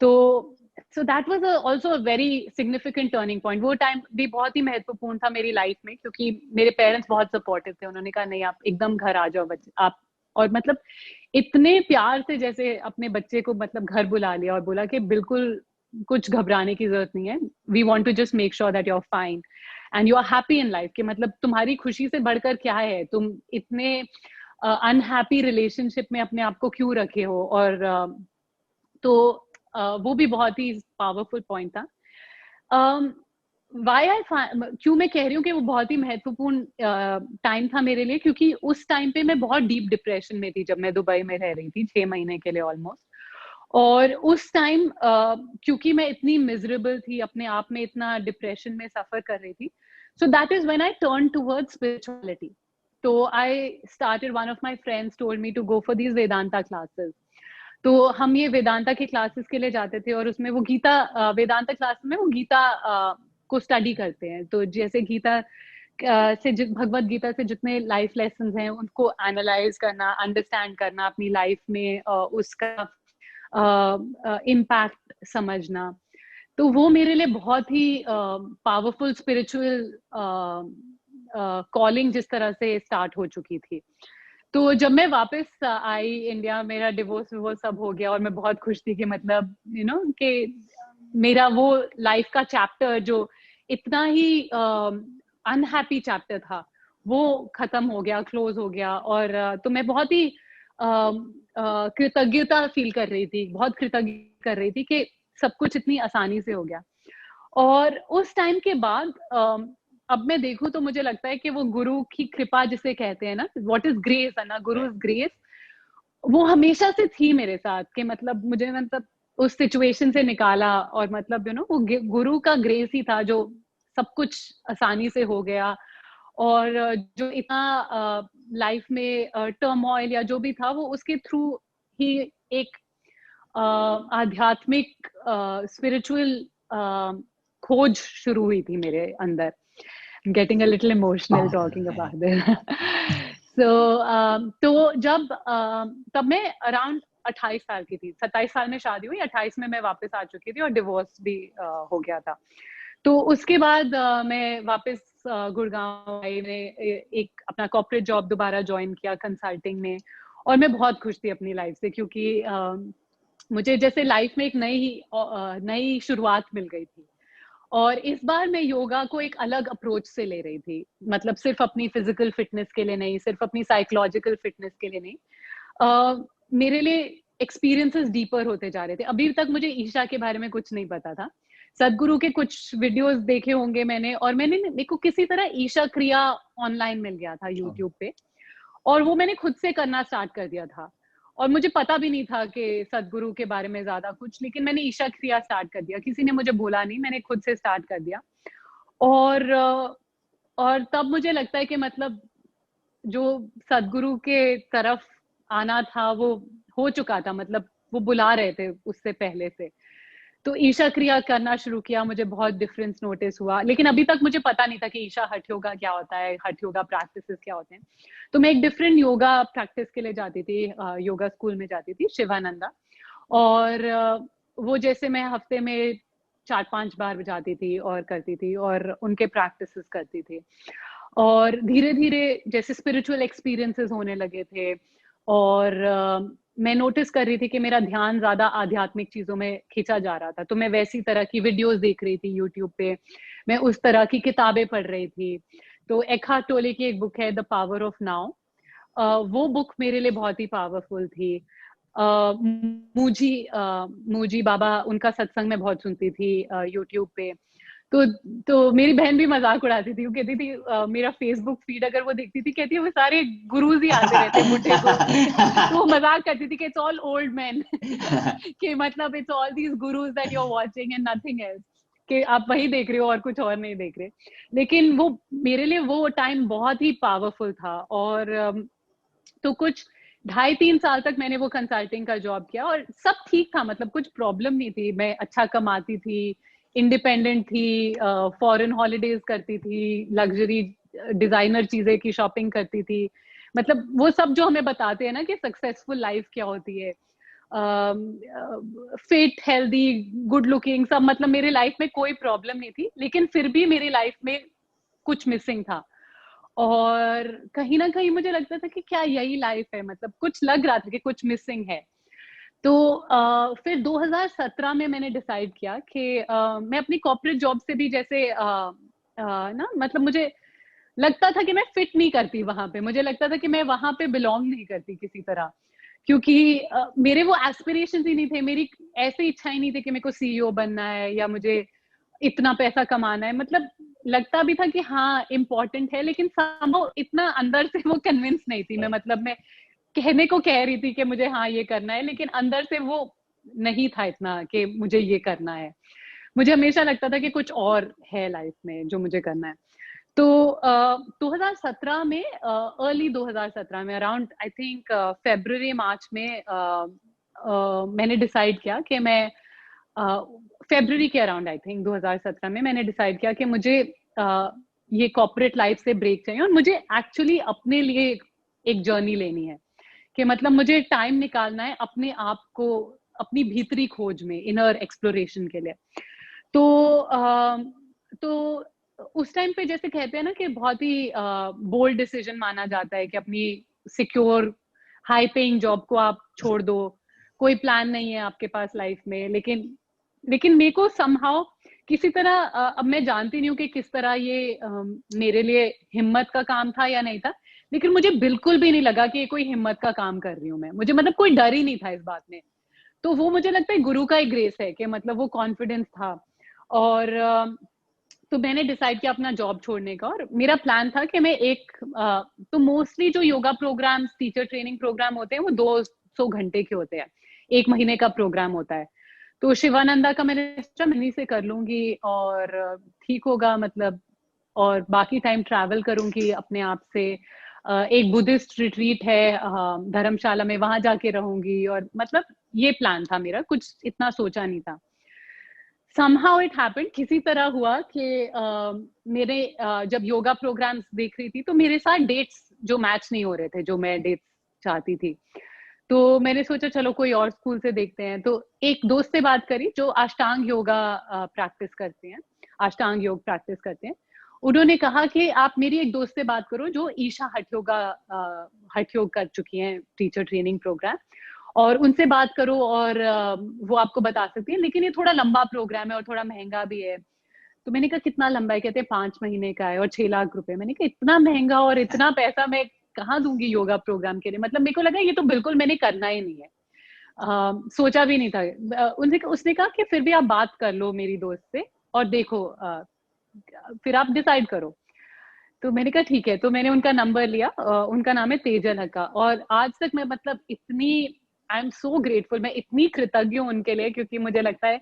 तो so that was also a very significant turning point. वो टाइम भी बहुत ही महत्वपूर्ण था मेरी लाइफ में क्योंकि मेरे पेरेंट्स बहुत सपोर्टिव थे। उन्होंने कहा नहीं आप एकदम घर आ जाओ बच्चे आप, और मतलब इतने प्यार से जैसे अपने बच्चे को मतलब घर बुला लिया और बोला कि बिल्कुल कुछ घबराने की जरूरत नहीं है, we want to just make sure that you are fine and you are happy in life. कि मतलब तुम्हारी खुशी से बढ़कर क्या है, तुम इतने अनहैप्पी रिलेशनशिप में अपने आप को क्यों रखे हो। और तो वो भी बहुत ही पावरफुल पॉइंट था। क्यों मैं कह रही हूँ कि वो बहुत ही महत्वपूर्ण टाइम था मेरे लिए, क्योंकि उस टाइम पे मैं बहुत डीप डिप्रेशन में थी जब मैं दुबई में रह रही थी 6 महीने के लिए ऑलमोस्ट। और उस टाइम क्योंकि मैं इतनी मिजरेबल थी, अपने आप में इतना डिप्रेशन में सफर कर रही थी, so that is when I turn towards spirituality. तो I started, one of my friends told me to go for these Vedanta classes. तो हम ये वेदांता के क्लासेस के लिए जाते थे और उसमें वो गीता वेदांता क्लास में वो गीता को स्टडी करते हैं। तो जैसे गीता से भगवत गीता से जितने लाइफ लेसन्स हैं उनको एनालाइज करना, अंडरस्टैंड करना, अपनी लाइफ में उसका इम्पैक्ट समझना, तो वो मेरे लिए बहुत ही पावरफुल स्पिरिचुअल कॉलिंग जिस तरह से स्टार्ट हो चुकी थी। तो जब मैं वापस आई इंडिया, मेरा डिवोर्स सब हो गया और मैं बहुत खुश थी कि मतलब कि मेरा वो लाइफ का चैप्टर जो इतना ही अनहैप्पी चैप्टर था वो खत्म हो गया, क्लोज हो गया। और तो मैं बहुत ही कृतज्ञता फील कर रही थी, बहुत कृतज्ञ कर रही थी कि सब कुछ इतनी आसानी से हो गया। और उस टाइम के बाद अब मैं देखूं तो मुझे लगता है कि वो गुरु की कृपा जिसे कहते हैं ना, व्हाट इज ग्रेस, है ना, गुरु इज ग्रेस, वो हमेशा से थी मेरे साथ। कि मतलब मुझे मतलब उस सिचुएशन से निकाला और मतलब वो गुरु का ग्रेस ही था जो सब कुछ आसानी से हो गया। और जो इतना लाइफ में टर्मोइल या जो भी था वो उसके थ्रू ही एक आध्यात्मिक स्पिरिचुअल खोज शुरू हुई थी मेरे अंदर। Getting a little emotional talking about this. So तो जब तब मैं अराउंड 28 साल की थी, 27 साल में शादी हुई, 28 में मैं वापस आ चुकी थी और डिवोर्स भी हो गया था। तो उसके बाद मैं वापस गुड़गांव आई, मैंने एक अपना कॉर्पोरेट जॉब दोबारा ज्वाइन किया कंसल्टिंग में, और मैं बहुत खुश थी अपनी लाइफ से क्योंकि मुझे जैसे लाइफ में एक नई शुरुआत मिल गई थी। और इस बार मैं योगा को एक अलग अप्रोच से ले रही थी, मतलब सिर्फ अपनी फिजिकल फिटनेस के लिए नहीं, सिर्फ अपनी साइकोलॉजिकल फिटनेस के लिए नहीं, मेरे लिए एक्सपीरियंसेस डीपर होते जा रहे थे। अभी तक मुझे ईशा के बारे में कुछ नहीं पता था, सदगुरु के कुछ वीडियोस देखे होंगे मैंने, और मेरे को किसी तरह ईशा क्रिया ऑनलाइन मिल गया था यूट्यूब पे, और वो मैंने खुद से करना स्टार्ट कर दिया था। और मुझे पता भी नहीं था कि सदगुरु के बारे में ज्यादा कुछ, लेकिन मैंने ईशा क्रिया स्टार्ट कर दिया, किसी ने मुझे बोला नहीं, मैंने खुद से स्टार्ट कर दिया। और तब मुझे लगता है कि मतलब जो सदगुरु के तरफ आना था वो हो चुका था, मतलब वो बुला रहे थे उससे पहले से। तो ईशा क्रिया करना शुरू किया, मुझे बहुत डिफरेंस नोटिस हुआ, लेकिन अभी तक मुझे पता नहीं था कि ईशा हठ योगा क्या होता है, हठ योगा प्रैक्टिसेस क्या होते हैं। तो मैं एक डिफरेंट योगा प्रैक्टिस के लिए जाती थी, योगा स्कूल में जाती थी, शिवानंदा। और वो जैसे मैं हफ्ते में 4-5 बार जाती थी और करती थी और उनके प्रैक्टिसेस करती थी। और धीरे धीरे जैसे स्पिरिचुअल एक्सपीरियंसेस होने लगे थे, और मैं नोटिस कर रही थी कि मेरा ध्यान ज्यादा आध्यात्मिक चीजों में खींचा जा रहा था, तो मैं वैसी तरह की वीडियोस देख रही थी यूट्यूब पे, मैं उस तरह की किताबें पढ़ रही थी। तो एखार्ट टोले की एक बुक है द पावर ऑफ नाउ, वो बुक मेरे लिए बहुत ही पावरफुल थी। मूजी बाबा, उनका सत्संग मैं बहुत सुनती थी यूट्यूब पे। तो मेरी बहन भी मजाक उड़ाती थी, वो कहती थी मेरा फेसबुक फीड अगर वो देखती थी, कहती है वो सारे गुरुज ही आते रहते बुढ़े गुरुज। तो वो मजाक करती थी कि इट्स ऑल ओल्ड मैन, कि मतलब it's all these gurus that you are watching and nothing else, कि आप वही देख रहे हो और कुछ और नहीं देख रहे। लेकिन वो मेरे लिए वो टाइम बहुत ही पावरफुल था। और तो कुछ 2.5-3 साल तक मैंने वो कंसल्टिंग का जॉब किया और सब ठीक था, मतलब कुछ प्रॉब्लम नहीं थी, मैं अच्छा कमाती थी, इंडिपेंडेंट थी, फॉरेन हॉलीडेज करती थी, लग्जरी डिजाइनर चीजें की शॉपिंग करती थी, मतलब वो सब जो हमें बताते हैं ना कि सक्सेसफुल लाइफ क्या होती है, फिट, हेल्दी, गुड लुकिंग, सब, मतलब मेरी लाइफ में कोई प्रॉब्लम नहीं थी, लेकिन फिर भी मेरी लाइफ में कुछ मिसिंग था। और कहीं ना कहीं मुझे लगता था कि क्या यही लाइफ है, मतलब कुछ लग रहा था कि कुछ मिसिंग है। तो फिर 2017 में मैंने डिसाइड किया कि मैं अपनी कॉर्पोरेट जॉब से भी जैसे ना, मतलब मुझे लगता था कि मैं फिट नहीं करती वहां पे, मुझे लगता था कि मैं वहां पे बिलोंग नहीं करती किसी तरह, क्योंकि मेरे वो एस्पिरेशंस ही नहीं थे, मेरी ऐसी इच्छा ही नहीं थी कि मेरे को सीईओ बनना है या मुझे इतना पैसा कमाना है। मतलब लगता भी था कि हाँ इम्पोर्टेंट है, लेकिन somehow इतना अंदर से वो कन्विंस नहीं थी मैं, मतलब मैं कहने को कह रही थी कि मुझे हाँ ये करना है, लेकिन अंदर से वो नहीं था इतना कि मुझे ये करना है। मुझे हमेशा लगता था कि कुछ और है लाइफ में जो मुझे करना है। तो 2017 में, अर्ली 2017 में, अराउंड आई थिंक फरवरी मार्च में मैंने डिसाइड किया कि मैं फरवरी के अराउंड, आई थिंक 2017 में मैंने डिसाइड किया कि मुझे ये कॉर्पोरेट लाइफ से ब्रेक चाहिए और मुझे एक्चुअली अपने लिए एक जर्नी लेनी है, कि मतलब मुझे टाइम निकालना है अपने आप को, अपनी भीतरी खोज में, इनर एक्सप्लोरेशन के लिए। तो तो उस टाइम पे जैसे कहते हैं ना कि बहुत ही बोल्ड डिसीजन माना जाता है कि अपनी सिक्योर हाई पेइंग जॉब को आप छोड़ दो, कोई प्लान नहीं है आपके पास लाइफ में, लेकिन मेरे को समहाउ किसी तरह, अब मैं जानती नहीं हूँ कि किस तरह ये मेरे लिए हिम्मत का काम था या नहीं था, लेकिन मुझे बिल्कुल भी नहीं लगा कि ये कोई हिम्मत का काम कर रही हूँ मैं, मुझे मतलब कोई डर ही नहीं था इस बात में। तो वो मुझे लगता है गुरु का एक ग्रेस है कि मतलब वो कॉन्फिडेंस था। और तो मैंने डिसाइड किया अपना जॉब छोड़ने का, और मेरा प्लान था कि मैं तो मोस्टली जो yoga program, teacher training program होते हैं वो 200 घंटे के होते हैं, 1 महीने का प्रोग्राम होता है। तो शिवानंदा का मैंने सोचा मैं इन्हीं से कर लूंगी और ठीक होगा, मतलब, और बाकी टाइम ट्रैवल करूंगी अपने आप से। एक बुद्धिस्ट रिट्रीट है धर्मशाला में, वहां जाके रहूंगी, और मतलब ये प्लान था मेरा, कुछ इतना सोचा नहीं था। somehow it happened, किसी तरह हुआ कि मेरे जब योगा प्रोग्राम्स देख रही थी तो मेरे साथ डेट्स जो मैच नहीं हो रहे थे, जो मैं डेट्स चाहती थी। तो मैंने सोचा चलो कोई और स्कूल से देखते हैं। तो एक दोस्त से बात करी जो अष्टांग योगा प्रैक्टिस करते हैं, अष्टांग योग प्रैक्टिस करते हैं। उन्होंने कहा कि आप मेरी एक दोस्त से बात करो जो ईशा हठ योग कर चुकी हैं, टीचर ट्रेनिंग प्रोग्राम, और उनसे बात करो और वो आपको बता सकती है, लेकिन ये थोड़ा लंबा प्रोग्राम है और थोड़ा महंगा भी है। तो मैंने कहा कितना लंबा है? कहते हैं 5 महीने का है और 6 लाख रुपए। मैंने कहा इतना महंगा और इतना पैसा मैं कहाँ दूंगी योगा प्रोग्राम के लिए, मतलब मेरे को लगा ये तो बिल्कुल मैंने करना ही नहीं है। सोचा भी नहीं था। उसने कहा कि फिर भी आप बात कर लो मेरी दोस्त से और देखो, फिर आप डिसाइड करो। तो मैंने कहा ठीक है, तो मैंने उनका नंबर लिया। उनका नाम है तेजल हक्का, और आज तक मैं मतलब इतनी, आई एम सो ग्रेटफुल, मैं इतनी कृतज्ञ हूँ उनके लिए, क्योंकि मुझे लगता है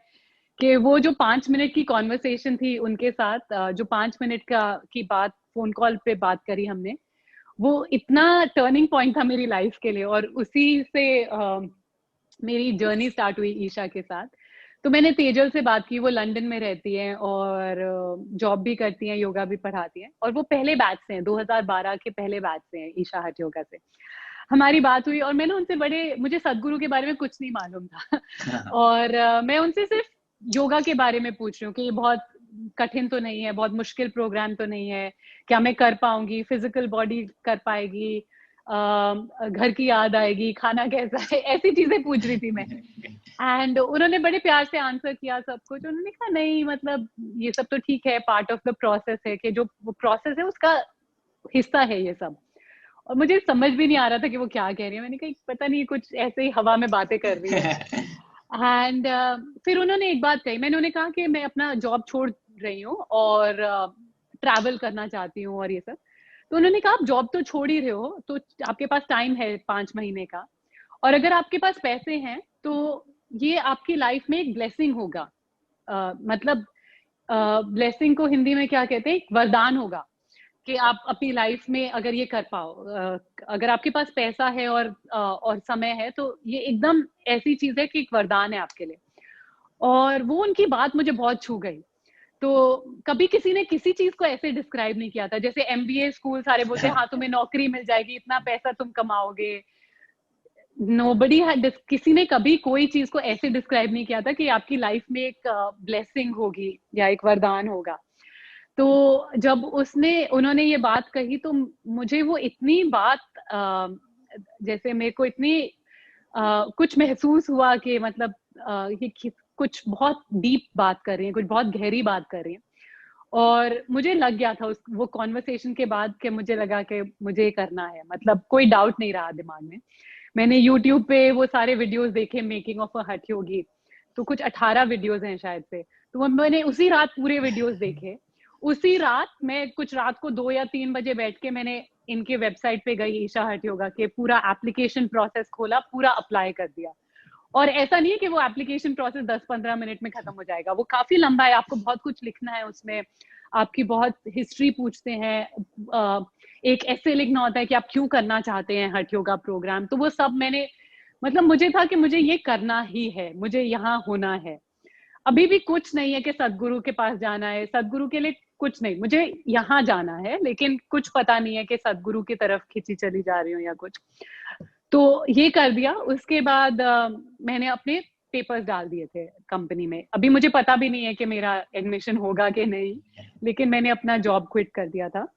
कि वो जो 5 मिनट की कॉन्वर्सेशन थी उनके साथ, जो 5 मिनट की बात फोन कॉल पे बात करी हमने, वो इतना टर्निंग पॉइंट था मेरी लाइफ के लिए, और उसी से मेरी जर्नी स्टार्ट हुई ईशा के साथ। तो मैंने तेजल से बात की, वो लंदन में रहती हैं और जॉब भी करती हैं, योगा भी पढ़ाती हैं, और वो पहले बैच से हैं, 2012 के पहले बैच से हैं ईशा हठ योगा से। हमारी बात हुई और मैंने उनसे मुझे सदगुरु के बारे में कुछ नहीं मालूम था और मैं उनसे सिर्फ योगा के बारे में पूछ रही हूँ कि ये बहुत कठिन तो नहीं है, बहुत मुश्किल प्रोग्राम तो नहीं है, क्या मैं कर पाऊंगी, फिजिकल बॉडी कर पाएगी, घर की याद आएगी, खाना कैसा है, ऐसी चीजें पूछ रही थी मैं। एंड उन्होंने बड़े प्यार से आंसर किया सब कुछ। उन्होंने कहा नहीं मतलब ये सब तो ठीक है, पार्ट ऑफ द प्रोसेस है, कि जो वो प्रोसेस है उसका हिस्सा है ये सब। और मुझे समझ भी नहीं आ रहा था कि वो क्या कह रही है। मैंने कहा पता नहीं कुछ ऐसे ही हवा में बातें कर रही है। एंड फिर उन्होंने एक बात कही, मैंने उन्हें कहा कि मैं अपना जॉब छोड़ रही हूँ और ट्रैवल करना चाहती हूँ और ये सब। तो उन्होंने कहा आप जॉब तो छोड़ ही रहे हो, तो आपके पास टाइम है 5 महीने का, और अगर आपके पास पैसे हैं तो ये आपकी लाइफ में एक ब्लेसिंग होगा। मतलब ब्लेसिंग को हिंदी में क्या कहते हैं, एक वरदान होगा कि आप अपनी लाइफ में अगर ये कर पाओ। अगर आपके पास पैसा है और समय है तो ये एकदम ऐसी चीज है कि एक वरदान है आपके लिए। और वो उनकी बात मुझे बहुत छू गई। तो कभी किसी ने किसी चीज को ऐसे डिस्क्राइब नहीं किया था। जैसे एमबीए स्कूल सारे बोलते हैं हाँ तुम्हें नौकरी मिल जाएगी, इतना पैसा तुम कमाओगे। नोबडी हैड, किसी ने कभी कोई चीज को ऐसे डिस्क्राइब नहीं किया था कि आपकी लाइफ में एक ब्लेसिंग होगी या एक वरदान होगा। तो जब उन्होंने ये बात कही तो मुझे वो इतनी बात जैसे मेरे को इतनी कुछ महसूस हुआ कि मतलब ये कुछ बहुत डीप बात कर रही है, कुछ बहुत गहरी बात कर रही है। और मुझे लग गया था वो कॉन्वर्सेशन के बाद कि मुझे लगा कि मुझे करना है, मतलब कोई डाउट नहीं रहा दिमाग में। मैंने यूट्यूब पे वो सारे वीडियोस देखे, मेकिंग ऑफ अ हठ योगी, तो कुछ 18 वीडियोस हैं शायद से। तो मैंने उसी रात पूरे वीडियोस देखे। उसी रात मैं कुछ रात को 2 या 3 बजे बैठ के मैंने इनके वेबसाइट पे गई, ईशा हठ योगा के, पूरा एप्लीकेशन प्रोसेस खोला, पूरा अप्लाई कर दिया। और ऐसा नहीं है कि वो एप्लीकेशन प्रोसेस 10-15 मिनट में खत्म हो जाएगा, वो काफी लंबा है, आपको बहुत कुछ लिखना है उसमें, आपकी बहुत हिस्ट्री पूछते हैं, एक ऐसे लिखना होता है कि आप क्यों करना चाहते हैं हठ योगा प्रोग्राम। तो वो सब मैंने, मतलब मुझे था कि मुझे ये करना ही है, मुझे यहाँ होना है। अभी भी कुछ नहीं है कि सदगुरु के पास जाना है, सदगुरु के लिए कुछ नहीं, मुझे यहाँ जाना है, लेकिन कुछ पता नहीं है कि सदगुरु की तरफ खिंची चली जा रही हूँ या कुछ। तो ये कर दिया। उसके बाद मैंने अपने पेपर्स डाल दिए थे कंपनी में। अभी मुझे पता भी नहीं है कि मेरा एडमिशन होगा कि नहीं, लेकिन मैंने अपना जॉब क्विट कर दिया था।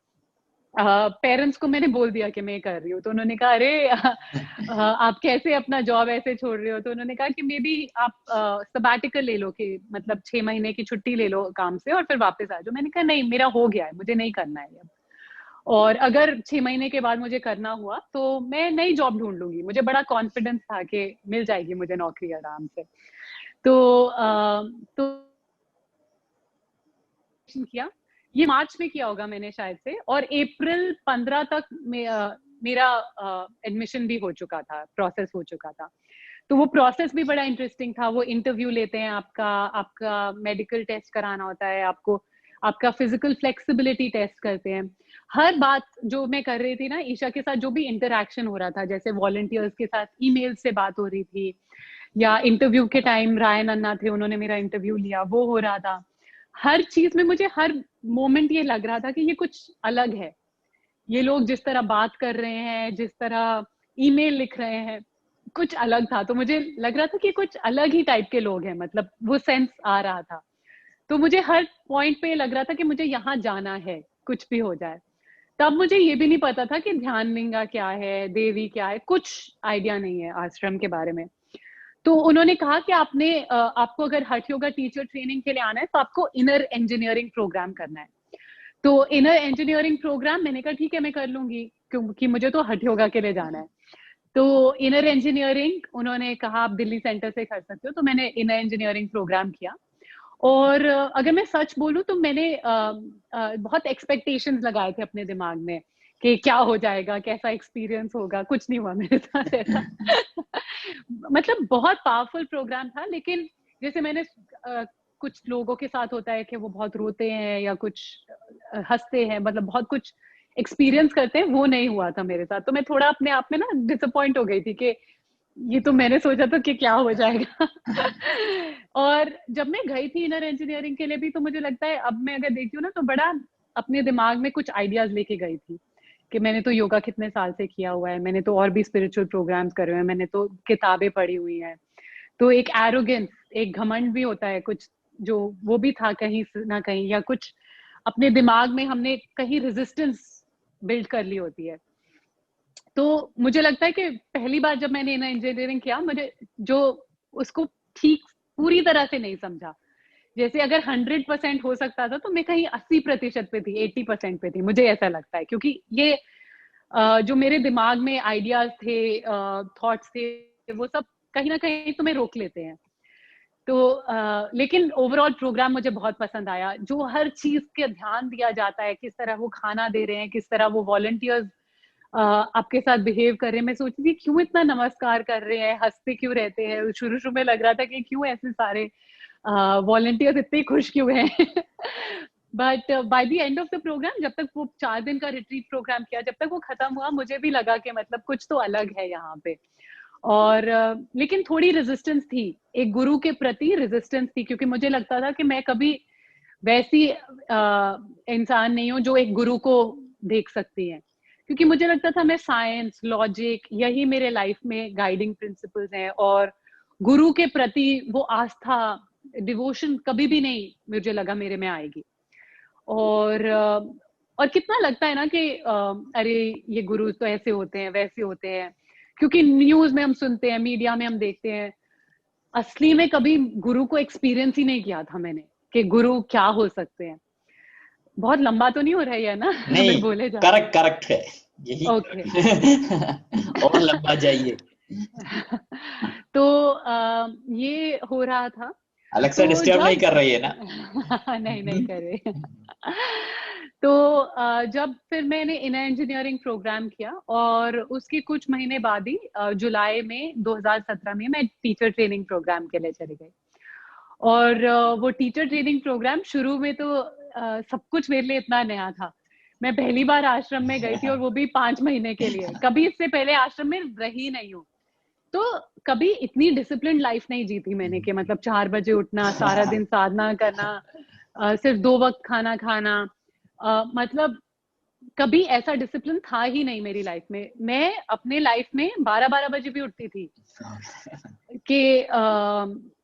पेरेंट्स को मैंने बोल दिया कि मैं कर रही हूँ। तो उन्होंने कहा अरे आप कैसे अपना जॉब ऐसे छोड़ रहे हो। तो उन्होंने कहा कि मे बी आप सबैटिकल ले लो, कि मतलब 6 महीने की छुट्टी ले लो काम से और फिर वापस आ जाओ। मैंने कहा नहीं, मेरा हो गया है, मुझे नहीं करना है अब। और अगर 6 महीने के बाद मुझे करना हुआ तो मैं नई जॉब ढूंढ लूंगी। मुझे बड़ा कॉन्फिडेंस था कि मिल जाएगी मुझे नौकरी आराम से। तो किया, ये मार्च में किया होगा मैंने शायद से, और अप्रैल 15 तक मेरा एडमिशन भी हो चुका था, प्रोसेस हो चुका था। तो वो प्रोसेस भी बड़ा इंटरेस्टिंग था। वो इंटरव्यू लेते हैं, आपका मेडिकल टेस्ट कराना होता है, आपका फिजिकल फ्लेक्सिबिलिटी टेस्ट करते हैं। हर बात जो मैं कर रही थी ना ईशा के साथ, जो भी इंटरेक्शन हो रहा था, जैसे वॉलंटियर्स के साथ ईमेल से बात हो रही थी, या इंटरव्यू के टाइम रायन अन्ना थे, उन्होंने मेरा इंटरव्यू लिया, वो हो रहा था। हर चीज में मुझे हर मोमेंट ये लग रहा था कि ये कुछ अलग है। ये लोग जिस तरह बात कर रहे हैं, जिस तरह ईमेल लिख रहे हैं, कुछ अलग था। तो मुझे लग रहा था कि कुछ अलग ही टाइप के लोग हैं, मतलब वो सेंस आ रहा था। तो मुझे हर पॉइंट पे लग रहा था कि मुझे यहाँ जाना है, कुछ भी हो जाए। तब मुझे ये भी नहीं पता था कि ध्यान लिंगा क्या है, देवी क्या है, कुछ आइडिया नहीं है आश्रम के बारे में। तो उन्होंने कहा कि आपको अगर हठ योगा टीचर ट्रेनिंग के लिए आना है तो आपको इनर इंजीनियरिंग प्रोग्राम करना है। तो इनर इंजीनियरिंग प्रोग्राम, मैंने कहा ठीक है मैं कर लूंगी, क्योंकि मुझे तो हठ योगा के लिए जाना है। तो इनर इंजीनियरिंग उन्होंने कहा आप दिल्ली सेंटर से कर सकते हो। तो मैंने इनर इंजीनियरिंग प्रोग्राम किया। और अगर मैं सच बोलूं तो मैंने बहुत एक्सपेक्टेशंस लगाए थे अपने दिमाग में कि क्या हो जाएगा, कैसा एक्सपीरियंस होगा। कुछ नहीं हुआ मेरे साथ ऐसा। मतलब बहुत पावरफुल प्रोग्राम था, लेकिन जैसे मैंने कुछ लोगों के साथ होता है कि वो बहुत रोते हैं या कुछ हंसते हैं, मतलब बहुत कुछ एक्सपीरियंस करते हैं, वो नहीं हुआ था मेरे साथ। तो मैं थोड़ा अपने आप में ना डिसअपॉइंट हो गई थी कि ये तो मैंने सोचा था कि क्या हो जाएगा। और जब मैं गई थी इनर इंजीनियरिंग के लिए भी, तो मुझे लगता है अब मैं अगर देखती हूँ ना तो बड़ा अपने दिमाग में कुछ आइडियाज लेके गई थी कि मैंने तो योगा कितने साल से किया हुआ है, मैंने तो और भी स्पिरिचुअल प्रोग्राम्स करे हुए हैं, मैंने तो किताबें पढ़ी हुई हैं। तो एक एरोगेंस, एक घमंड भी होता है कुछ, जो वो भी था कहीं ना कहीं, या कुछ अपने दिमाग में हमने कहीं रेजिस्टेंस बिल्ड कर ली होती है। तो मुझे लगता है कि पहली बार जब मैंने इनर इंजीनियरिंग किया, मुझे जो उसको ठीक पूरी तरह से नहीं समझा। जैसे अगर 100% हो सकता था तो मैं कहीं 80% पे थी, 80% पे थी, मुझे ऐसा लगता है। क्योंकि ये जो मेरे दिमाग में आइडियाज थे, थॉट्स थे, वो सब कहीं ना कहीं तुम्हें रोक लेते हैं। तो लेकिन ओवरऑल प्रोग्राम मुझे बहुत पसंद आया। जो हर चीज के ध्यान दिया जाता है, किस तरह वो खाना दे रहे हैं, किस तरह वो वॉलंटियर्स आपके साथ बिहेव कर रहे हैं। मैं सोचती थी क्यों इतना नमस्कार कर रहे हैं, हंसते क्यों रहते हैं। शुरू शुरू में लग रहा था कि क्यों ऐसे सारे वॉलंटियर्स इतने खुश क्यों हैं। But by the end of the program, जब तक वो 4 दिन का रिट्रीट प्रोग्राम किया, जब तक वो खत्म हुआ, मुझे भी लगा कि मतलब कुछ तो अलग है यहाँ पे। और लेकिन थोड़ी रेजिस्टेंस थी, एक गुरु के प्रति रेजिस्टेंस थी, क्योंकि मुझे लगता था कि मैं कभी वैसी इंसान नहीं हूँ जो एक गुरु को देख सकती है। क्योंकि मुझे लगता था मैं साइंस, लॉजिक, यही मेरे लाइफ में गाइडिंग प्रिंसिपल्स हैं, और गुरु के प्रति वो आस्था, डिवोशन कभी भी नहीं मुझे लगा मेरे में आएगी। और कितना लगता है ना कि अरे ये गुरु तो ऐसे होते हैं, वैसे होते हैं, क्योंकि न्यूज में हम सुनते हैं, मीडिया में हम देखते हैं। असली में कभी गुरु को एक्सपीरियंस ही नहीं किया था मैंने कि गुरु क्या हो सकते हैं। बहुत लंबा तो नहीं हो रहा है ना? नहीं, मैं बोले जा रही करेक्ट करेक्ट है यही। हूँ। ओके। और लंबा जाइए। तो ये हो रहा था। अलेक्सा तो डिस्टर्ब नहीं जब कर रही है ना? नहीं नहीं करे। तो जब फिर मैंने इनर इंजीनियरिंग प्रोग्राम किया, और उसके कुछ महीने बाद ही जुलाई में 2017 में मैं टीचर ट्रेनिंग प्रोग्राम के लिए चली गई। और वो टीचर ट्रेनिंग प्रोग्राम शुरू में तो सब कुछ मेरे लिए इतना नया था। मैं पहली बार आश्रम में गई थी, और वो भी 5 महीने के लिए। कभी इससे पहले आश्रम में रही नहीं हूँ, तो कभी इतनी डिसिप्लिन लाइफ नहीं जी थी मैंने कि मतलब 4 बजे उठना, सारा दिन साधना करना, सिर्फ 2 वक्त खाना खाना। मतलब कभी ऐसा डिसिप्लिन था ही नहीं मेरी लाइफ में। मैं अपने लाइफ में 12-12 बजे भी उठती थी कि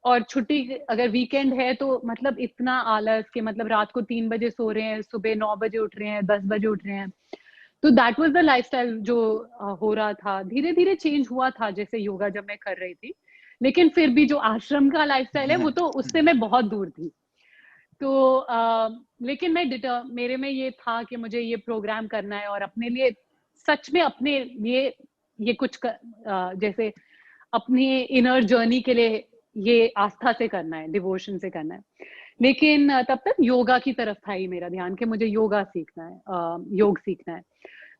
और छुट्टी अगर वीकेंड है तो मतलब इतना आलस कि मतलब रात को 3 बजे सो रहे हैं, सुबह 9 बजे उठ रहे हैं, 10 बजे उठ रहे हैं। तो दैट वाज द लाइफस्टाइल जो हो रहा था। धीरे धीरे चेंज हुआ था, जैसे योगा जब मैं कर रही थी, लेकिन फिर भी जो आश्रम का लाइफस्टाइल है वो तो उससे मैं बहुत दूर थी। तो लेकिन मेरे में ये था कि मुझे ये प्रोग्राम करना है, और अपने लिए, सच में अपने लिए ये जैसे अपनी इनर जर्नी के लिए ये आस्था से करना है, डिवोशन से करना है। लेकिन तब तक योगा की तरफ था ही मेरा ध्यान कि मुझे योगा सीखना है, योग सीखना है।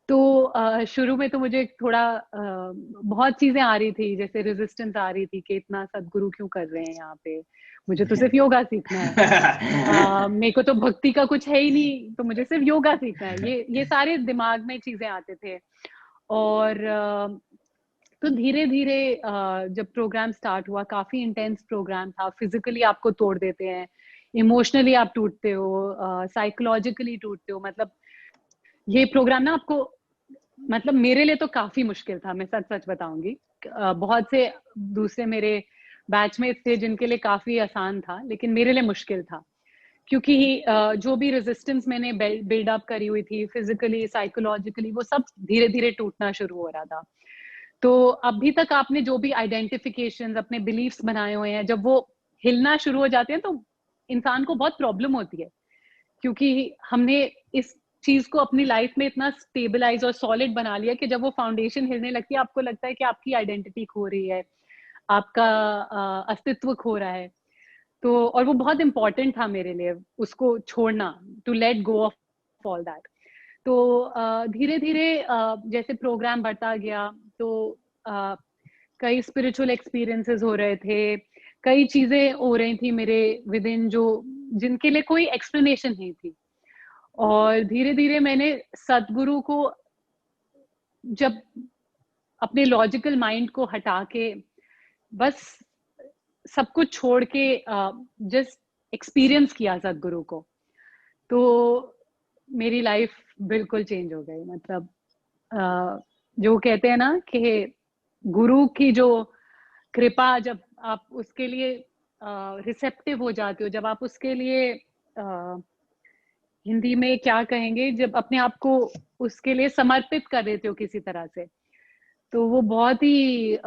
तो शुरू में तो मुझे थोड़ा बहुत चीजें आ रही थी, जैसे रेजिस्टेंस आ रही थी कि इतना सदगुरु क्यों कर रहे हैं यहाँ पे, मुझे तो सिर्फ योगा सीखना है। मेरे को तो भक्ति का कुछ है ही नहीं, तो मुझे सिर्फ योगा सीखना है। ये सारे दिमाग में चीजें आते थे। और तो धीरे धीरे जब प्रोग्राम स्टार्ट हुआ, काफी इंटेंस प्रोग्राम था। फिजिकली आपको तोड़ देते हैं, इमोशनली आप टूटते हो, साइकोलॉजिकली टूटते हो। मतलब ये प्रोग्राम ना आपको, मतलब मेरे लिए तो काफी मुश्किल था, मैं सच सच बताऊंगी। बहुत से दूसरे मेरे बैचमेट्स थे जिनके लिए काफी आसान था, लेकिन मेरे लिए मुश्किल था। क्योंकि जो भी रेजिस्टेंस मैंने बिल्ड अप करी हुई थी, फिजिकली, साइकोलॉजिकली, वो सब धीरे धीरे टूटना शुरू हो रहा था। तो अभी तक आपने जो भी आइडेंटिफिकेशन, अपने बिलीफ्स बनाए हुए हैं, जब वो हिलना शुरू हो जाते हैं तो इंसान को बहुत प्रॉब्लम होती है। क्योंकि हमने इस चीज को अपनी लाइफ में इतना स्टेबलाइज और सॉलिड बना लिया कि जब वो फाउंडेशन हिलने लगती है, आपको लगता है कि आपकी आइडेंटिटी खो रही है, आपका अस्तित्व खो रहा है। तो और वो बहुत इंपॉर्टेंट था मेरे लिए उसको छोड़ना, to let go of all that. तो धीरे धीरे जैसे प्रोग्राम बढ़ता गया, तो कई स्पिरिचुअल एक्सपीरियंसेस हो रहे थे, कई चीजें हो रही थी मेरे विद इन, जो जिनके लिए कोई एक्सप्लेनेशन नहीं थी। और धीरे धीरे मैंने सदगुरु को, जब अपने लॉजिकल माइंड को हटा के बस सब कुछ छोड़ के जस्ट एक्सपीरियंस किया सदगुरु को, तो मेरी लाइफ बिल्कुल चेंज हो गई। मतलब जो कहते हैं ना कि गुरु की जो कृपा, जब आप उसके लिए रिसेप्टिव हो जाते हो, जब आप उसके लिए हिंदी में क्या कहेंगे, जब अपने आप को उसके लिए समर्पित कर देते हो किसी तरह से, तो वो बहुत ही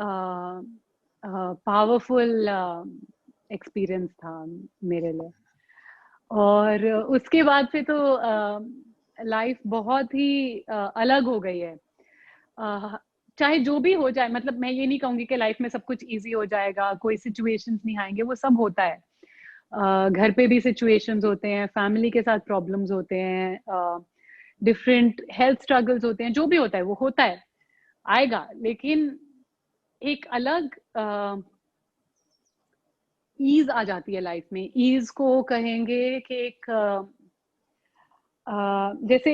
पावरफुल एक्सपीरियंस था मेरे लिए। और उसके बाद से तो लाइफ बहुत ही अलग हो गई है। चाहे जो भी हो जाए, मतलब मैं ये नहीं कहूंगी कि लाइफ में सब कुछ इजी हो जाएगा, कोई सिचुएशंस नहीं आएंगे, वो सब होता है। घर पे भी सिचुएशंस होते हैं, फैमिली के साथ प्रॉब्लम्स होते हैं, डिफरेंट हेल्थ स्ट्रगल्स होते हैं, जो भी होता है वो होता है, आएगा। लेकिन एक अलग ईज आ जाती है लाइफ में। ईज को कहेंगे कि एक जैसे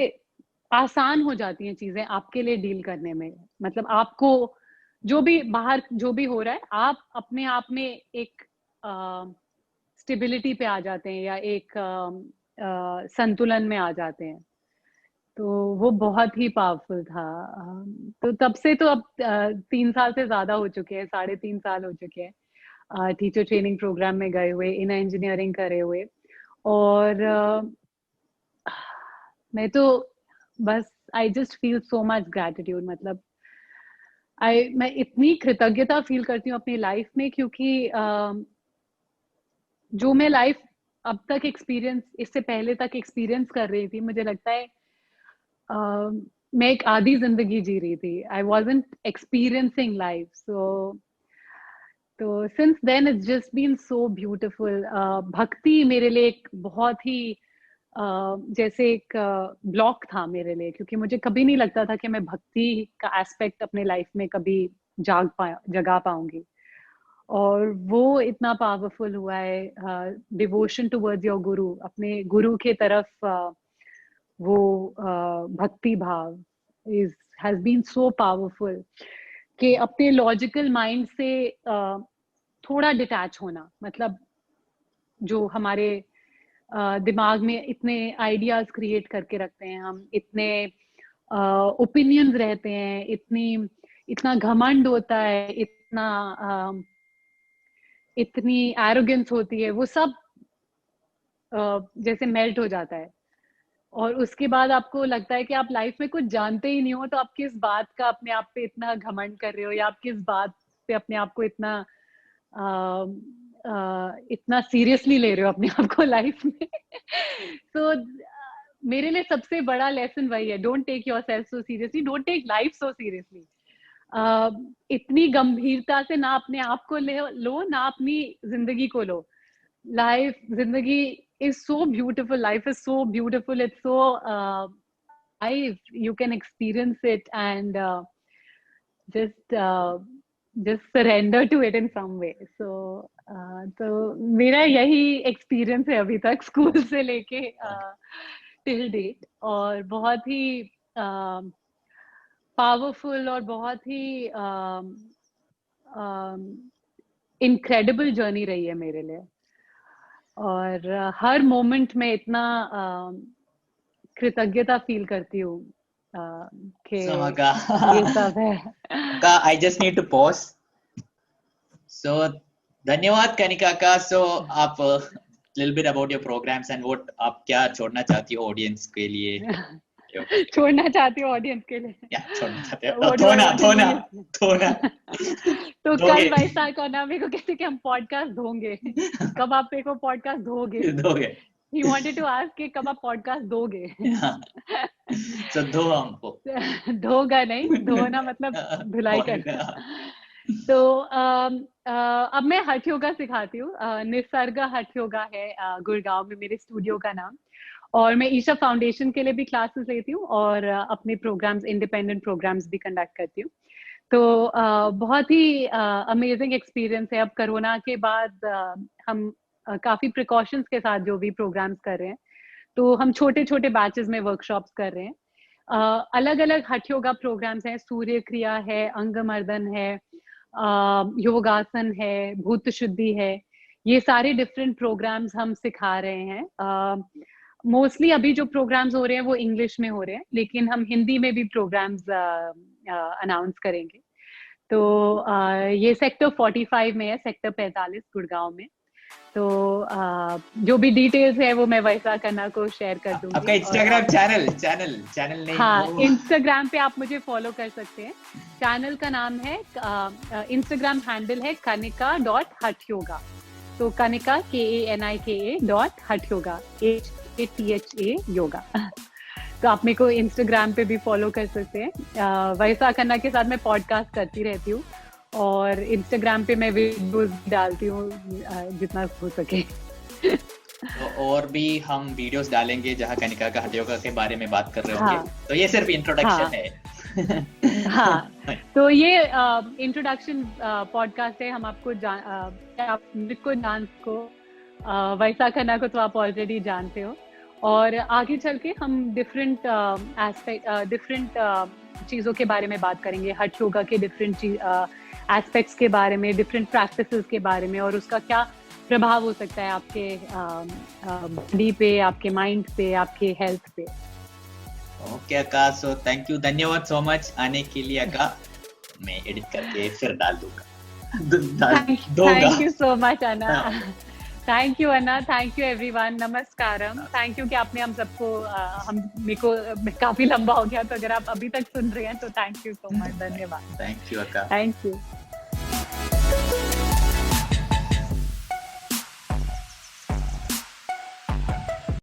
आसान हो जाती हैं चीजें आपके लिए डील करने में। मतलब आपको जो भी बाहर जो भी हो रहा है, आप अपने आप में एक स्टेबिलिटी पे आ जाते हैं, या एक संतुलन में आ जाते हैं। तो वो बहुत ही पावरफुल था। तो तब से तो अब 3 साल से ज्यादा हो चुके हैं, 3.5 साल हो चुके हैं टीचर ट्रेनिंग प्रोग्राम में गए हुए, इन इंजीनियरिंग करे हुए। और मैं तो बस I just feel so much gratitude. मतलब मैं इतनी कृतज्ञता फील करती हूँ अपनी लाइफ में, क्योंकि जो मैं लाइफ अब तक एक्सपीरियंस, इससे पहले तक एक्सपीरियंस कर रही थी, मुझे लगता है मैं एक आधी जिंदगी जी रही थी। I wasn't experiencing life. तो since then it's just been so beautiful. भक्ति मेरे लिए एक बहुत ही जैसे एक ब्लॉक था मेरे लिए, क्योंकि मुझे कभी नहीं लगता था कि मैं भक्ति का एस्पेक्ट अपने लाइफ में कभी जगा पाऊंगी। और वो इतना पावरफुल हुआ है। डिवोशन टुवर्ड्स योर गुरु, अपने गुरु के तरफ वो भक्ति भाव is has been so powerful कि अपने लॉजिकल माइंड से थोड़ा डिटैच होना। मतलब जो हमारे दिमाग में इतने आइडियाज क्रिएट करके रखते हैं हम, इतने ओपिनियंस रहते हैं, इतना घमंड होता है, इतनी एरोगेंस होती है, वो सब जैसे मेल्ट हो जाता है। और उसके बाद आपको लगता है कि आप लाइफ में कुछ जानते ही नहीं हो, तो आप किस बात का अपने आप पे इतना घमंड कर रहे हो, या आप किस बात पे अपने आप को इतना सीरियसली ले रहे हो अपने आप को लाइफ में। तो मेरे लिए सबसे बड़ा लेसन वही है, don't take yourself so seriously, don't take life so seriously. इतनी गंभीरता से ना अपने आप को लो, ना अपनी जिंदगी को लो। लाइफ, जिंदगी is so beautiful, life is so beautiful, it's so life, you can experience it and just surrender to it in some way. तो मेरा यही एक्सपीरियंस है अभी तक, स्कूल से लेके टिल डेट। और बहुत ही पावरफुल और बहुत ही इनक्रेडिबल जर्नी रही है मेरे लिए। और हर मोमेंट में इतना कृतज्ञता फील करती हूँ कि ये सब है। I just need to pause. So धन्यवाद कनिका का। So आप little bit about your programs and what आप क्या छोड़ना चाहती हो ऑडियंस के लिए? छोड़ना चाहती हूँ ऑडियंस के लिए? छोड़ना चाहते हो? धोना तो कल वैसा करना, मेरे को कहते कि हम पॉडकास्ट धोंगे। कब आप मेरे को podcast धोगे? He wanted to ask कि कब आप पॉडकास्ट दोगे? So धो हमको। धोगा नहीं, धोना मतलब धुलाई करना। तो अब मैं हठ योगा सिखाती हूँ। निसर्ग हठ योगा है गुड़गांव में मेरे स्टूडियो का नाम। और मैं ईशा फाउंडेशन के लिए भी क्लासेस लेती हूँ, और अपने प्रोग्राम्स, इंडिपेंडेंट प्रोग्राम्स भी कंडक्ट करती हूँ। तो बहुत ही अमेजिंग एक्सपीरियंस है। अब कोरोना के बाद हम काफी प्रिकॉशंस के साथ जो भी प्रोग्राम्स कर रहे हैं, तो हम छोटे छोटे बैचेस में वर्कशॉप्स कर रहे हैं। अलग अलग हठ योगा प्रोग्राम्स हैं, सूर्य क्रिया है, अंगमर्दन है, योगासन है, भूत शुद्धि है। ये सारे डिफरेंट प्रोग्राम्स हम सिखा रहे हैं। मोस्टली अभी जो प्रोग्राम्स हो रहे हैं वो इंग्लिश में हो रहे हैं, लेकिन हम हिंदी में भी प्रोग्राम्स अनाउंस करेंगे। तो ये सेक्टर 45 में है, सेक्टर 45 गुड़गांव में। तो जो भी डिटेल्स है वो मैं वैसा करना को शेयर कर दूंगी। आपका इंस्टाग्राम चैनल नहीं? हाँ, इंस्टाग्राम पे आप मुझे फॉलो कर सकते हैं। चैनल का नाम है, इंस्टाग्राम हैंडल है kanika.hatyoga। तो कनिका KANIKA.hatyoga HATHA योगा। तो आप मेरे को इंस्टाग्राम पे भी फॉलो कर सकते हैं। वैसा करना के साथ मैं पॉडकास्ट करती रहती हूँ और इंस्टाग्राम पे मैं वीडियोस डालती हूँ जितना हो सके। तो और भी हम वीडियोस डालेंगे जहाँ कनिका का हठयोगा के बारे में बात कर रहे होंगे। हाँ, तो ये सिर्फ इंट्रोडक्शन है। हाँ, तो ये इंट्रोडक्शन पॉडकास्ट है। हम आपको आप मुझको डांस को वैसा करना को तो आप ऑलरेडी जानते हो, और आगे चल के हम डिफरेंट डिफरेंट चीज़ों के बारे में बात करेंगे, हठ योगा के डिफरेंट एस्पेक्ट्स के बारे में, डिफरेंट प्रैक्टिसेस के बारे में, और उसका क्या प्रभाव हो सकता है आपके बॉडी पे, आपके माइंड पे, आपके हेल्थ पे। ओके अक्का, सो थैंक यू, धन्यवाद सो मच आने के लिए अक्का। मैं एडिट करके फिर डाल दूंगा। Thank you so much Anna. Thank you Anna, thank you everyone, नमस्कारम। थैंक यू कि आपने हम सबको मेरे को काफी लंबा हो गया, तो अगर आप अभी तक सुन रहे हैं तो थैंक यू सो मच, धन्यवाद। थैंक यू अक्का। Thank you.